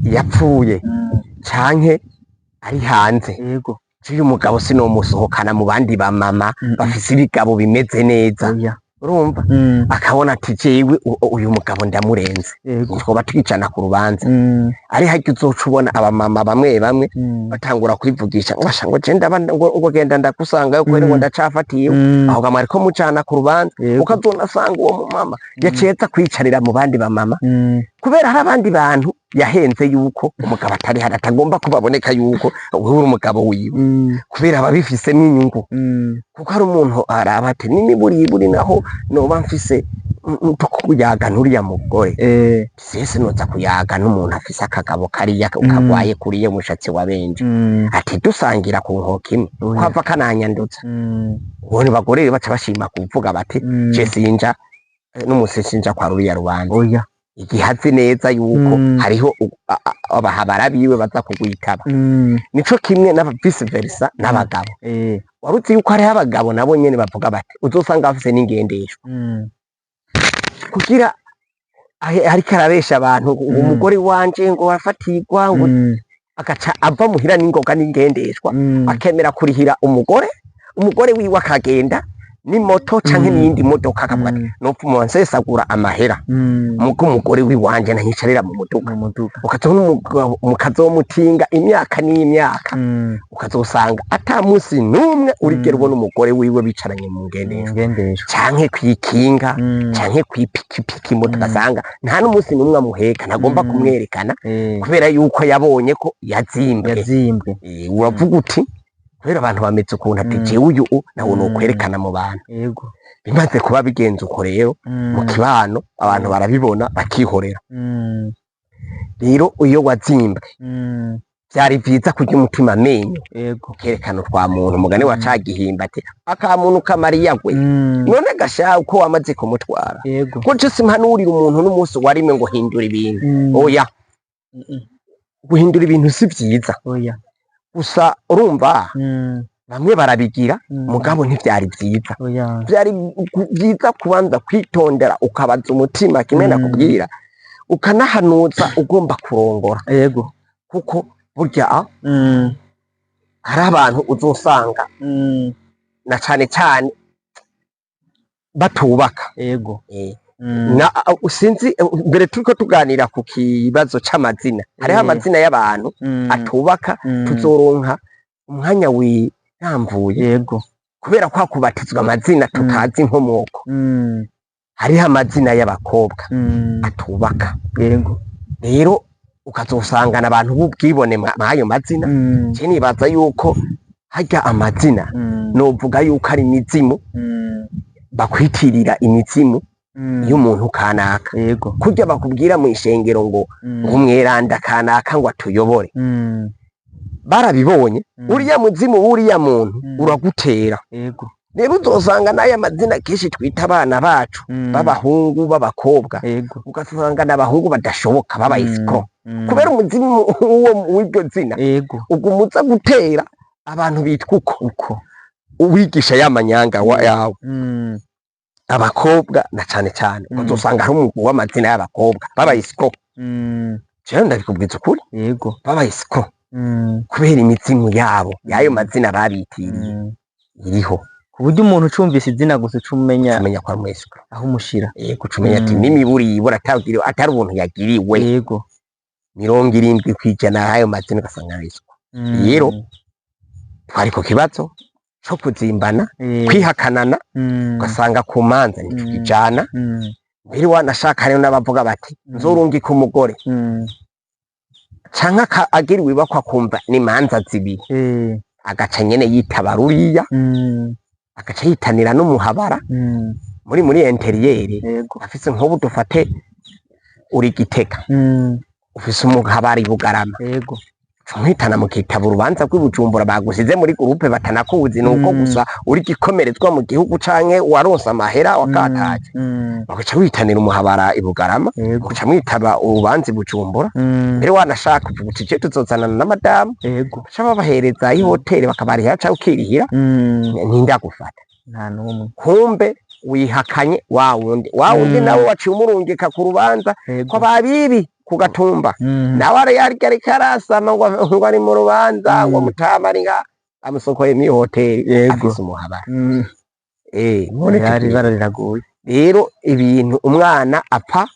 Speaker 1: yapfuye canke ari hanze
Speaker 2: yego
Speaker 1: uyu mugabo sinomusohokana mu bandi ba mama bafise ibigabo bimeze neza urumva akabona ati jewe uyu mugabo ndamurenze twoba twicana ku rubanza ari harya uzoca ubona abamama bamwe batangura kwivugisha ngo je ngo genda ndakusanga yuko ngo ndacafatiye aho gamwe ariko mucana ku rubanza ukazonasanga uwo mumama yaceza kwicarira mu bandi bamama kubera hari abandi bantu yahenze yuko umugabo atari hari atagomba kubaboneka yuko wewe uri umugabo wiwe kubera ababifisemo inyungu kuko hari umuntu araba ati n'imiburiburi naho noba mfise tukuyaga n'uriya mugore sese noza kuyaga n'umuntu afise akagabo kariya ukagwaye kuriye umushatsi wa benje ati dusangira ku nkoko imwe kwava kananyandutsa ubone bagore baca bashima kuvuga bati je sinja n'umusesinja kwa ruriya rubanda igihazi neza yuko hariho abahabara biwe baza kugwitaba nico kimwe n'aba vice versa n'abagabo waruzi yuko hariho abagabo nabo nyene bavuga bati uzosanga bafise n'ingendeshwa kugira ariko arabesha abantu umugore wanje ngo wafatirwa ngo agaca ava muhira n'ingoga n'ingendeshwa akemera kurihira umugore wiwe akagenda ni moto canke n'iyindi modoka akavuga ati nopfuma nsesagura amahera muko umugore wiwanje ntanyicarira mu muduga ukazona mukazomutinga imyaka n'imyaka ukazosanga ata musi n'umwe urigera ubona umugore wiwe bicaranye mu ngendesho canke kwikinga canke kwipikipiki moto ugasanga nta n'umusi n'umwe amuheka ntagomba kumwerekana kubera yuko yabonye ko yazimbwe uravuga uti kubera abantu bameze ukuntu ati jewe uyu nawe nokwerekana mu bantu bimaze kuba bigenze uko rero mu kibano abantu barabibona bakihorera rero iyo wazimbwe vyari vyiza kurya umutima amenyo kerekana utwa muntu umugani wa cagihimba ati aka muntu kamariyagwe none gasha uko wamaze kumutwara ko je simpanurira umuntu n'umunsi warime ngo hindura ibintu oya guhindura ibintu si vyiza gusa urumva bamwe barabigira mugabo ntivyari vyiza vyari vyiza kubanza kwitondera ukabaza umutima kimwe nakubwira ukanahanuza ugomba kurongora kuko burya hari abantu uzosanga na cane cane batubaka na sinzi mbere turiko tuganira ku kibazo c'amazina hariho amazina y'abantu atubaka tuzoronka umwanya wiramvuye kubera kwa kubatizwa amazina tutazi inkomoko hariho amazina y'abakobwa atubaka rero ukazosangana abantu b'ubwibone mw'ayo mazina je nibaza yuko harya amazina novuga yuko ari imizimu bakwitirira imizimu y'umuntu kanaka kurya bakubwira mu ishengero ngo umweranda kanaka ngo atuyobore barabibonye uriya muzimu w'uriya muntu uragutera rero uzosanga n'aya mazina kenshi twita abana bacu b'abahungu b'abakobwa ugasanga n'abahungu badashoboka b'abayisiko kubera umuzimu w'iryo zina ugumuza gutera abantu bitwa uko uwigisha y'amanyanga yawe abakobwa na cane cane uzosanga hari umugwi w'amazina y'abakobwa b'abayisiko jewe ndabikubwiza ukuri b'abayisiko kubera imizimu yabo y'ayo mazina babitiriye iriho
Speaker 2: kuburyo umuntu ucumvise izina gusa ucumenya
Speaker 1: kwa mwesiko
Speaker 2: aho umushira
Speaker 1: ucumenya ati n'imiburi ibura atari ubuntu yagiriwe 70% y'ayo mazina ugasanga arisiko rero twari ku kibazo co kuzimbana kwihakanana ugasanga ku manza ntitwijana mbere wanashaka hariho n'abavuga bati nzorungika umugore canke agiriwe ibakwa kumva n'imanza zibiri agaca nyene yitaba ruriya agaca yitanira n'umuhabara muri interiyeri afise nk'ubu dufate uri Gitega ufise umuhabara i Bugarama muhitana mukitaba urubanza rw'ibujumbura bagusize muri groupe batanakuzi nuko gusa uri gikomerezwa mu gihugu canke waronse amahera wakataje bagaca witanira umuhabara i Bugarama ugaca mwitaba urubanza i Bujumbura mbere wanashaka uvuga je tuzozanana na madame baca babahereza ihoteli bakabarihira canke ukirihira ntindagufata
Speaker 2: nta numwe
Speaker 1: kumbe wihakanye wa wundi nawe waciye umurungika ku rubanza ko babibi ku gatumba nawe ari karasama ngo ari mu rubanza ngo mutama ari nga amusokoye mu hoteli afise umuhabara
Speaker 2: yari barariraguye
Speaker 1: rero ibintu umwana apfa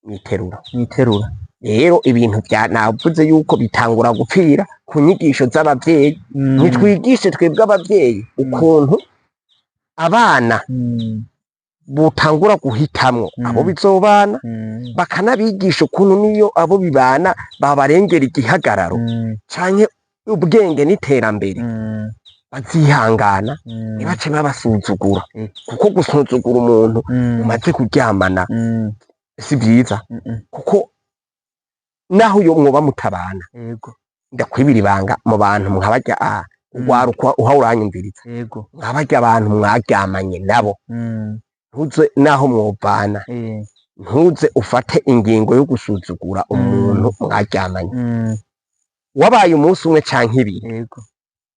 Speaker 1: mwiterura rero ibintu navuze yuko bitangura gupfira ku nyigisho z'abavyeyi nitwigishe twebwe abavyeyi ukuntu abana butangura guhitamwo abo bizobana bakanabigisha ukuntu niyo abo bibana babarengera igihagararo canke ubwenge n'iterambere bazihangana ntibace babasuzugura kuko gusuzugura umuntu umaze kuryamana si vyiza kuko naho uyo mwoba mutabana ndakwibira ibanga mu bantu mwabarya ugwaruka uha uranyumviriza mwabarya abantu mwaryamanye nabo ntuze naho mwobana ntuze ufate ingingo yo gusuzugura umuntu mwaryamanye wabaye umunsi umwe canke ibiri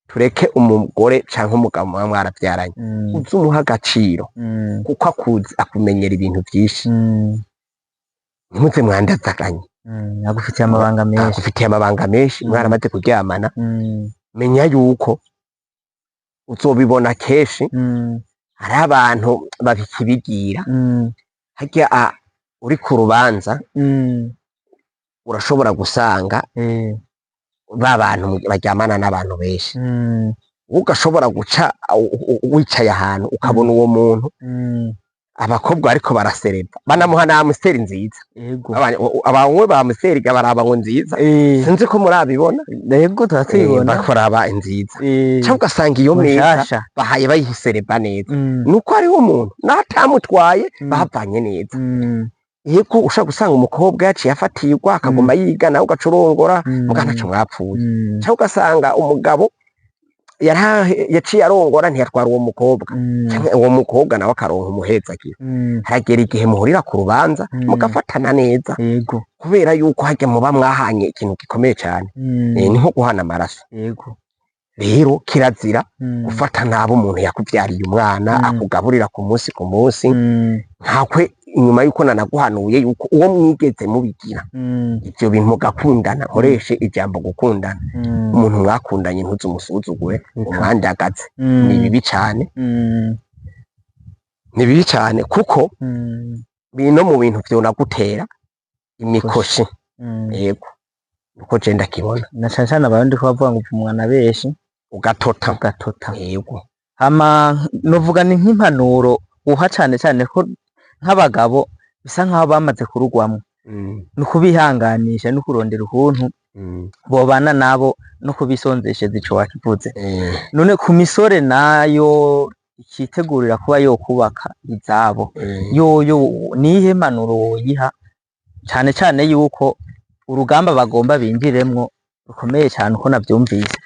Speaker 1: tureke umugore canke umugabo muba mwaravyaranye uze umuha agaciro kuko akuzi akumenyera ibintu vyinshi ntimuze mwandazaganye agufitiye amabanga menshi mwaramaze kuryamana menya yuko uzobibona kenshi hari abantu babikibigira harya uri ku rubanza urashobora gusanga ba bantu baryamana n'abantu benshi ugashobora guca wicaye ahantu ukabona uwo muntu abakobwa ariko barasereba banamuha na amusiteri nziza abanywe ba amusiteri baraba ngo nziza sinzi ko murabibona
Speaker 2: yego turatubibona
Speaker 1: bakoraba nziza cyangwa ugasanga iyo meza bahaye bayisereba neza nuko hariho umuntu natamutwaye bavanye neza yego ushaka gusanga umukobwa yaciye afatirwa akaguma yiga nawe ugacurongora muganaca mwapfuye cyangwa ugasanga umugabo yaciye arongora ntiyatwara uwo mukobwa uwo mukobwa nawe akaronka umuhezagira haragera igihe muhurira ku rubanza mugafatana neza kubera yuko hajya muba mwahanye ikintu gikomeye cyane ni nko guhana amaraso rero kirazira gufata nabo umuntu yakubyariye umwana akugaburira ku munsi ntakwe inyuma yuko nanaguhanuye yuko uwo mwigeze mubigira ivyo bintu mugakundana nkoreshe ijambo gukundana umuntu mwakundanye ntuzumusuzugure umwandagaze ni bibi cyane kuko bino mu bintu vyonagutera imikoshi yego uko je ndakibona
Speaker 2: na cyane abandi ko bavuga ngo umwana beshi
Speaker 1: ugatota yego
Speaker 2: hama novuga ni nk'impanuro uha cyane ko nk'abagabo bisa nkaho bamaze kurugwamo no kubihanganisha no kurondera ukuntu bobana nabo no kubisonzesheza ico wakivuze none ku misore nayo ikitegurira kuba yo kubaka izabo yo nihe manuro woyiha cyane yuko urugamba bagomba binjiremwo rukomeye cyane uko navyumvise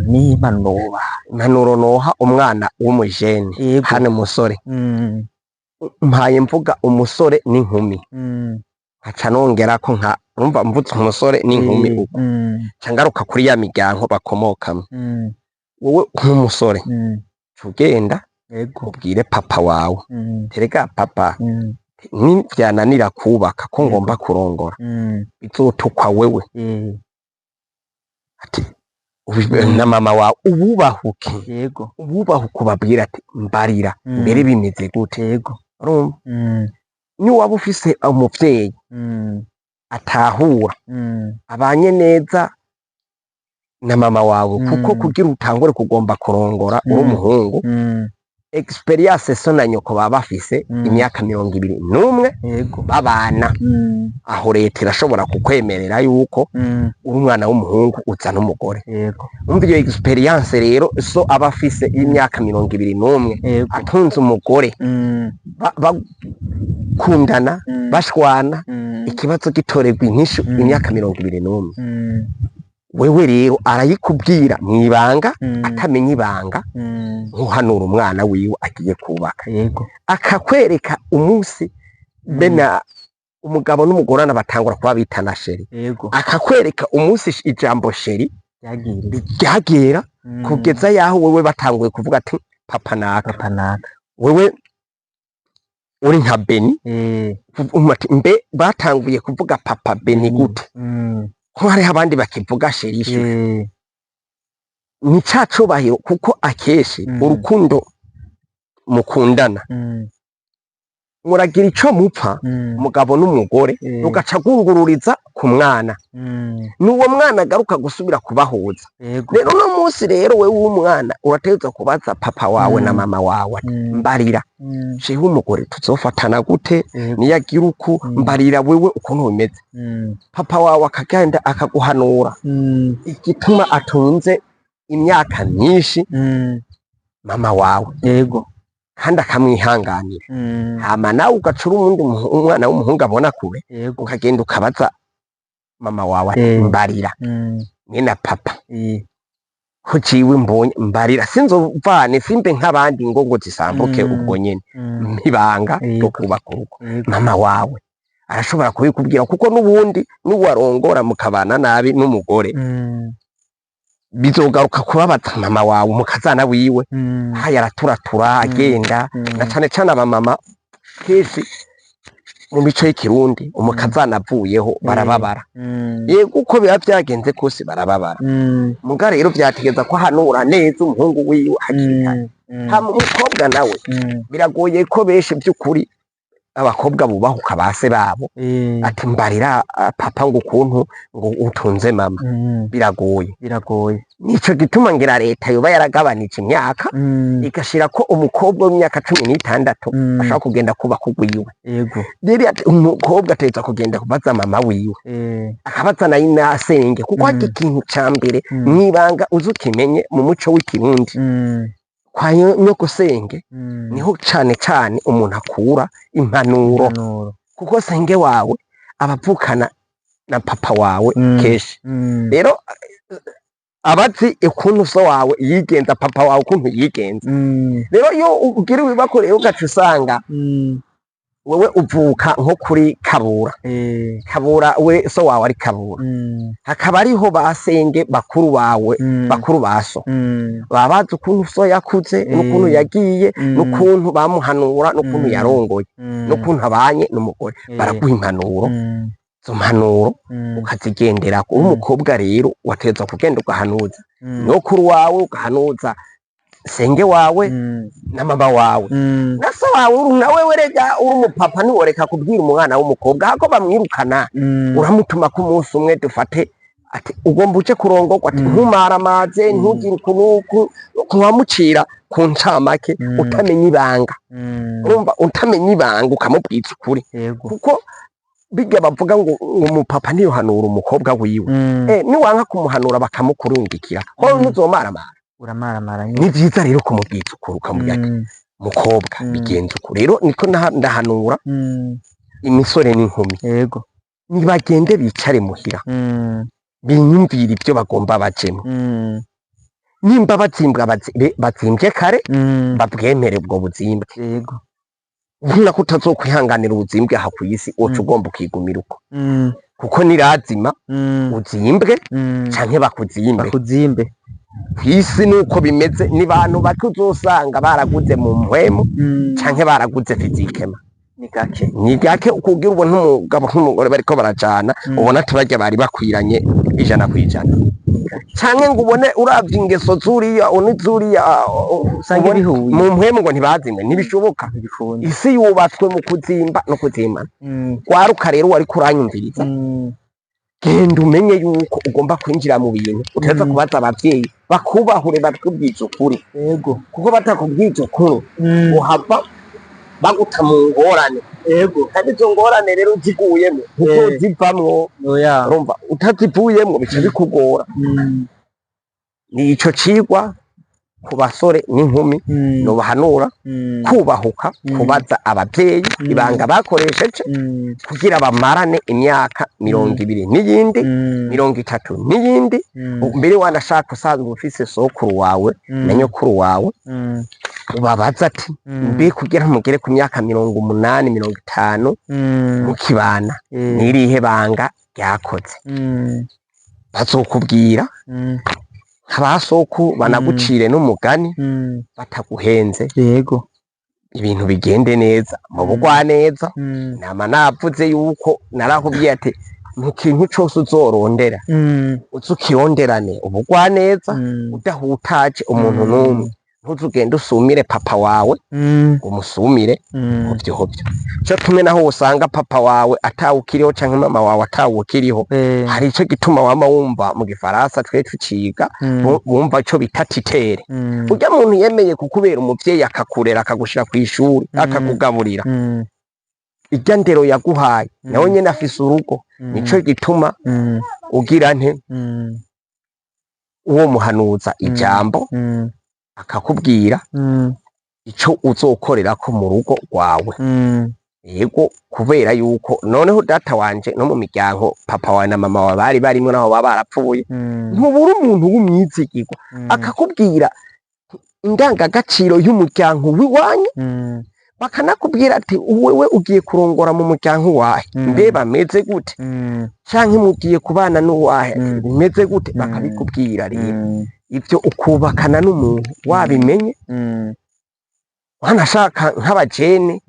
Speaker 2: nihe
Speaker 1: impanuro noha umwana w'umujene hano musore mpaye mvuga umusore n'inkumi nkaca nongera ko urumva mvutse umusore n'inkumi uko cangaruka kuri ya miryango bakomokamo wowe nk'umusore tugenda ubwire papa wawe terega papa nivyananira kubaka ko ngomba kurongora bizotukwa wewe ati na mama wawe ububahuke ubabwira ati mbarira mbere bimeze gute ni waba ufise umuvyeyi atahura abanye neza na mama wawe kuko kugira utangure kugomba kurongora uri umuhungu experience so na nyoko baba bafise imyaka 21 babana aho leta irashobora kukwemerera yuko uri umwana w'umuhungu uzana umugore umva iyo experience rero so aba afise imyaka 21 atunze umugore bakundana bashwana ikibazo gitorerwa inyishu imyaka 21 wewe rero arayikubwira mwibanga atamenya ibanga nkuhanura umwana wiwe agiye kubaka akakwereka umunsi bena umugabo n'umugorana batangura kuba bitana sheri akakwereka umunsi ijambo sheri ryagera kugeza yaho wewe batanguye kuvuga ati papa naka wewe uri nka Beni mbe batanguye kuvuga papa Beni gute ko hari abandi bakivuga sherisho ni cacubahiro kuko akeshi urukundo mukundana muragira ico mupfa umugabo n'umugore rugaca gungururiza ku mwana n'uwo mwana agaruka gusubira kubahuza rero no munsi rero wewe w'umwana urategeza kubaza papa wawe na mama wawe mbarira shehu umugore tuzofatana gute niyagira uku mbarira wewe ukuntu bimeze papa wawe akagenda akaguhanura igituma atunze imyaka myinshi mama wawe kandi akamwihanganira hama nawe ugacura uwundi umwana w'umuhungu abona kure ukagenda ukabaza mama wawe mbarira nyina papa ko ciwe mbonye mbarira sinzovane simbe nk'abandi ngo zisambuke ubwo nyene mpibanga yo kubaka urugo mama wawe arashobora kubikubwira kuko n'ubundi n'uwarongora mukabana nabi n'umugore bizogaruka kubabaza mama wawe umukazana wiwe haya araturatura agenda na cane abamama kenshi mu mico y'ikirundi umukazana avuyeho barababara yego uko biba byagenze kose barababara muga rero vyategeza ko ahanura neza umuhungu wiwe hakiri kare hama umukobwa nawe biragoye ko benshi by'ukuri abakobwa bubahuka base babo ati mbarira papa ngo ukuntu ngo utunze mama biragoye nico gituma ngira leta yoba yaragabanije imyaka igashira ko umukobwa w'imyaka 16 ashaka kugenda kuba kugwiwe
Speaker 2: yego
Speaker 1: rero ati umukobwa ateza kugenda kubaza mama wiwe akabaza nayo nasenge kuko ari ikintu cambere mwibanga uzukimenye mu muco w'ikirundi kwa nyogosenge niho cane cane umuntu akura impanuro kuko senge wawe abavukana na papa wawe keshi rero abazi ukuntu so wawe yigenza papa wawe ukuntu yigenza rero iyo ugira ibibakoreye ugaca usanga wewe uvuka nko kuri kabura we so wawe ari kabura hakaba ariho basenge bakuru bawe bakuru baso babaza ukuntu so yakuze n'ukuntu yagiye n'ukuntu bamuhanura n'ukuntu yarongoye n'ukuntu abanye n'umugore baraguha impanuro zo mpanuro ukazigendera ko umukobwa rero wateza kugenda ugahanuza no kuri wawe ugahanuza senge wawe na mama wawe naso wawe nawe werega uri umupapa ni woreka kubwira umwana w'umukobwa hako bamwirukana uramutuma ku munsi umwe dufate ati ugomba uce kurongorwa ati ntumara amaze ntugire kunuku kuwamucira ku ncamake utamenya ibanga urumva utamenya ibanga ukamubwira ukuri kuko biga bavuga ngo umupapa niyo hanura umukobwa wiwe ni wanka kumuhanura bakamukurungikira ho ntuzomaramara
Speaker 2: uramaramara
Speaker 1: ni vyiza rero kumubwira ukuri ukamubwira ati mukobwa bigenze uko rero niko ndahanura imisore n'inkumi
Speaker 2: yego
Speaker 1: nibagende bicare muhira binyumvira ibyo bagomba bajemo nimba bazimbye kare babwemere ubwo buzimbwe
Speaker 2: yego
Speaker 1: ubona ko utazokwihanganira ubuzimbwe aha ku isi woca ugomba ukigumira uko kuko nirazima uzimbwe canke bakuzimbe kw'isi nuko bimeze ni bantu bake uzosanga baraguze mu mpwemu canke baraguze fizikema ni gake ukugira ubona umugabo n'umugore bariko barajana ubona tubarya bari bakwiranye 100% canke ngo ubone uravye ingeso zuriya
Speaker 2: usanga bihuye
Speaker 1: mu mpwemu ngo ntibazimwe ntibishoboka isi yubatswe mu kuzimba no kuzimana waruka rero wari kuranyumviriza genda umenye yuko ugomba kwinjira mu bintu uteza kubaza abavyeyi bakubahure bakubwiza ukuri
Speaker 2: yego
Speaker 1: kuko batakubwiza ukuri uhava baguta mu ngorane
Speaker 2: yego
Speaker 1: kandi izo ngorane rero ziguyemo uzozivamwo urumva utazivuyemo bica bikugora ni ico cigwa ku basore n'inkumi no bahanura kubahuka kubaza abavyeyi ibanga bakoresheje kugira bamarane imyaka 20 n'iyindi 30 n'iyindi mbere wanashaka usanzwe ufise sokuru wawe na nyokuru wawe ubabaza ati mbe kugira mugere ku myaka 80 50 mukibana nirihe banga ryakoze bazokubwira abasoku banagucire n'umugani bataguhenze
Speaker 2: yego
Speaker 1: ibintu bigende neza mu bugwa neza nama navuze yuko narahubwiye ati mu kintu cyose uzorondera uzukironderane ubugwa neza udahutaje umuntu n'umwe ntuzugende usumire papa wawe umusumire kuvyovyo cyo tumwe naho usanga papa wawe atawukiriho canke mama wawe atawukiriho hari ico gituma wama wumva mu gifaransa twe tuciga wumva ico bita titere urya muntu yemeye kukubera umuvyeyi akakurera akagushira kw'ishuri akakugaburira irya ndero yaguhaye nawe nyene afise urugo nico gituma ugira nte uwo muhanuza ijambo akakubwira ico uzokorera ko mu rugo rwawe yego kubera yuko noneho data wanje no mu miryango papa wa na mama wa bari barimwe naho baba barapfuye ntubura umuntu w'umwizigirwa akakubwira indangagaciro y'umuryango wiwanyu bakanakubwira ati wewe ugiye kurongora mu muryango wahe mbe bameze gute canke mugiye kubana n'uwahe bimeze gute bakabikubwira rero ivyo ukubakana n'umuntu wabimenye wanashaka nk'abajene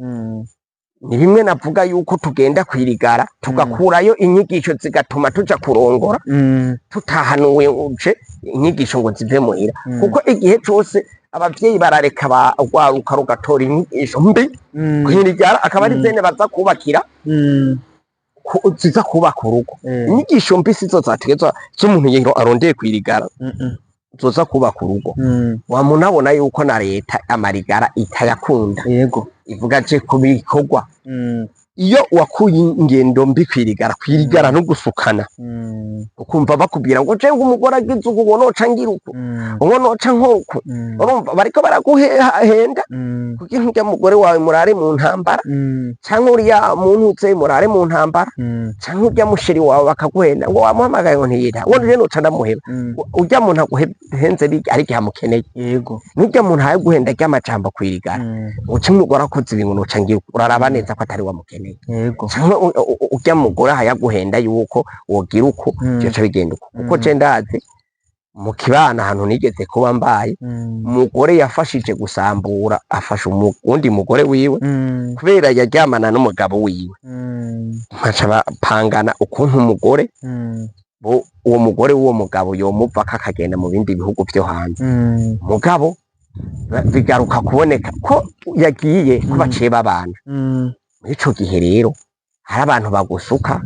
Speaker 1: ni bimwe navuga yuko tugenda kwirigara tugakurayo inyigisho zigatuma tuja kurongora tutahanuwe uje inyigisho ngo zive muhira kuko igihe cose abavyeyi barareka bagwaruka rugatora inyigisho mbi kwirigara akaba ari zene baza kubakira ziza kubaka urugo inyigisho mbi sizo zategezwa z'umuntu arondeye kwirigara zoza kubaka urugo wamunabona yuko na leta amarigara itayakunda
Speaker 2: yego
Speaker 1: ivuga je kubikorwa iyo wakuye ingendo mbi kwirigara no gusukana ukumva bakubwira ngo je umugore agize uko ngo noca ngira uko ngo noca nkoko urumva bariko baraguhenda kugira ngo umugore wawe murare mu ntambara canke uriya muntu uze murare mu ntambara canke urya musheri wawe bakaguhenda ngo wamuhamagaye ngo ntiyita ngo je noca ndamuheba urya muntu aguhenze ari gihamukeneye
Speaker 2: yego
Speaker 1: n'urya muntu haye guhenda ry'amajambo kwirigara uca umugore akoze ibintu noca ngira uraraba neza ko atari wamukeneye
Speaker 2: yego
Speaker 1: urya mugore hayaguhenda yuko wogira uko byoca bigenda uko kuko je ndazi mu kibana ahantu nigeze kuba mbaye umugore yafashije gusambura afasha uwundi mugore wiwe kubera yaryamana n'umugabo wiwe nkaca bapangana ukuntu umugore uwo mugore w'uwo mugabo yomuvako akagenda mu bindi bihugu vyo hanze mugabo bigaruka kuboneka ko yagiye ko baciye babana muri ico gihe rero hari abantu bagusuka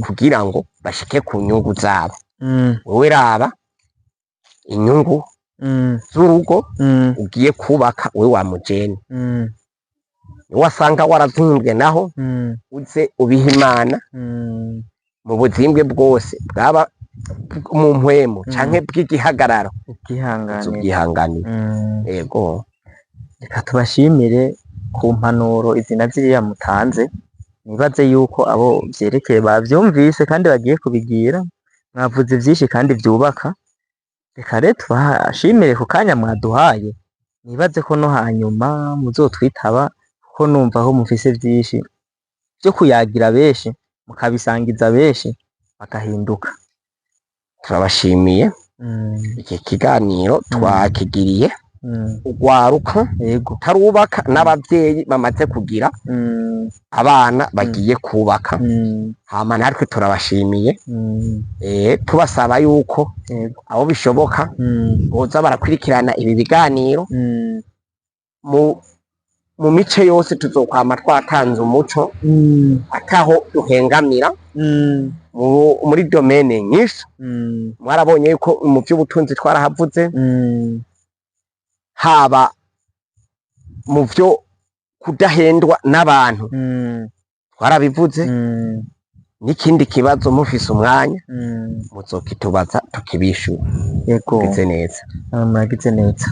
Speaker 1: kugira ngo bashike ku nyungu zabo wowe raba inyungu z'urugo ugiye kubaka we wamujene wasanga warazimbwe naho uze ubiha Imana mu buzimbwe bwose bwaba mu mpwemu canke bw'igihagararo ubwihanganira yego
Speaker 2: reka tubashimire ku mpanuro izi na ziriya mutanze nibaze yuko abo vyerekeye bavyumvise kandi bagiye kubigira mwavuze vyinshi kandi vyubaka reka rero tubashimire ku kanya mwaduhaye nibaze ko no hanyuma muzotwitaba kuko numva aho mufise vyinshi vyo kuyagira benshi mukabisangiza benshi bagahinduka
Speaker 1: turabashimiye iki kiganiro twakigiriye ugwaruka tarubaka n'abavyeyi bamaze kugira abana bagiye kubaka hama natwe turabashimiye tubasaba yuko abo bishoboka boza barakurikirana ibi biganiro mu mice yose tuzokwama twatanze umuco ataho duhengamira muri domene nyinshi mwarabonye yuko mu vy'ubutunzi twarahavuze haba mu vyo kudahendwa n'abantu twarabivuze n'ikindi kibazo mufise umwanya muzokitubaza tukibishura
Speaker 2: yego
Speaker 1: gize neza
Speaker 2: mwagize neza